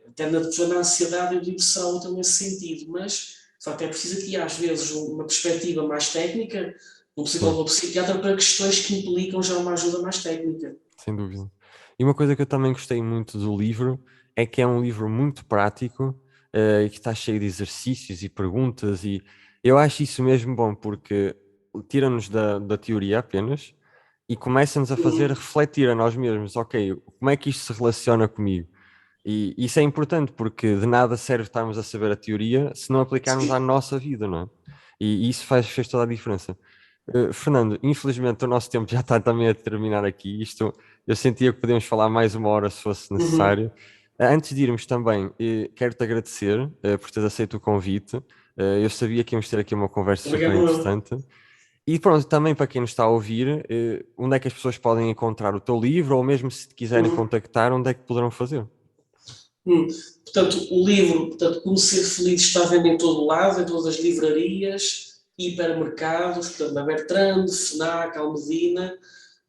[SPEAKER 1] Até na ansiedade, o livro será útil nesse sentido, mas de facto é preciso aqui, às vezes, uma perspectiva mais técnica, um
[SPEAKER 2] sim,
[SPEAKER 1] psicólogo ou psiquiatra, para questões que implicam já uma ajuda mais técnica.
[SPEAKER 2] sem dúvida. E uma coisa que eu também gostei muito do livro é que é um livro muito prático, e que está cheio de exercícios e perguntas, e eu acho isso mesmo bom, porque tira-nos da teoria apenas e começa-nos a fazer refletir a nós mesmos, ok, como é que isto se relaciona comigo? E isso é importante porque de nada serve estarmos a saber a teoria se não aplicarmos à nossa vida, não é? E isso fez toda a diferença. Fernando, infelizmente o nosso tempo já está também a terminar aqui. Eu sentia que podíamos falar mais uma hora se fosse necessário. Antes de irmos também, quero-te agradecer por teres aceito o convite. Eu sabia que íamos ter aqui uma conversa super
[SPEAKER 1] Obrigado, eu.
[SPEAKER 2] interessante. E pronto, também para quem nos está a ouvir, onde é que as pessoas podem encontrar o teu livro, ou mesmo se te quiserem contactar, onde é que poderão fazer?
[SPEAKER 1] Portanto, o livro, portanto, Como Ser Feliz, está a vender em todo lado, em todas as livrarias, hipermercados, portanto, na Bertrand, FNAC, Almedina.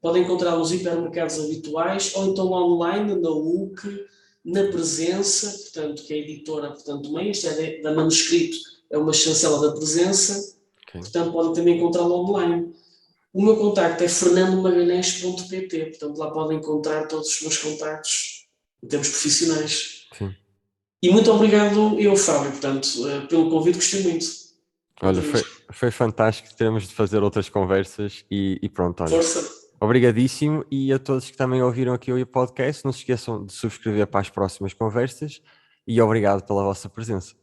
[SPEAKER 1] Podem encontrar nos hipermercados habituais ou então online, na UC, na Presença, portanto, que é a editora, portanto, mãe, isto é da Manuscrito, é uma chancela da Presença,
[SPEAKER 2] Okay.
[SPEAKER 1] portanto, podem também encontrá-lo online. O meu contacto é fernandomagalhães.pt, portanto, lá podem encontrar todos os meus contactos em termos profissionais.
[SPEAKER 2] Sim.
[SPEAKER 1] E muito obrigado eu, Fábio, portanto, pelo convite, gostei muito.
[SPEAKER 2] Olha, foi fantástico termos de fazer outras conversas e pronto, olha.
[SPEAKER 1] Força.
[SPEAKER 2] Obrigadíssimo, e a todos que também ouviram aqui o podcast, não se esqueçam de subscrever para as próximas conversas e obrigado pela vossa presença.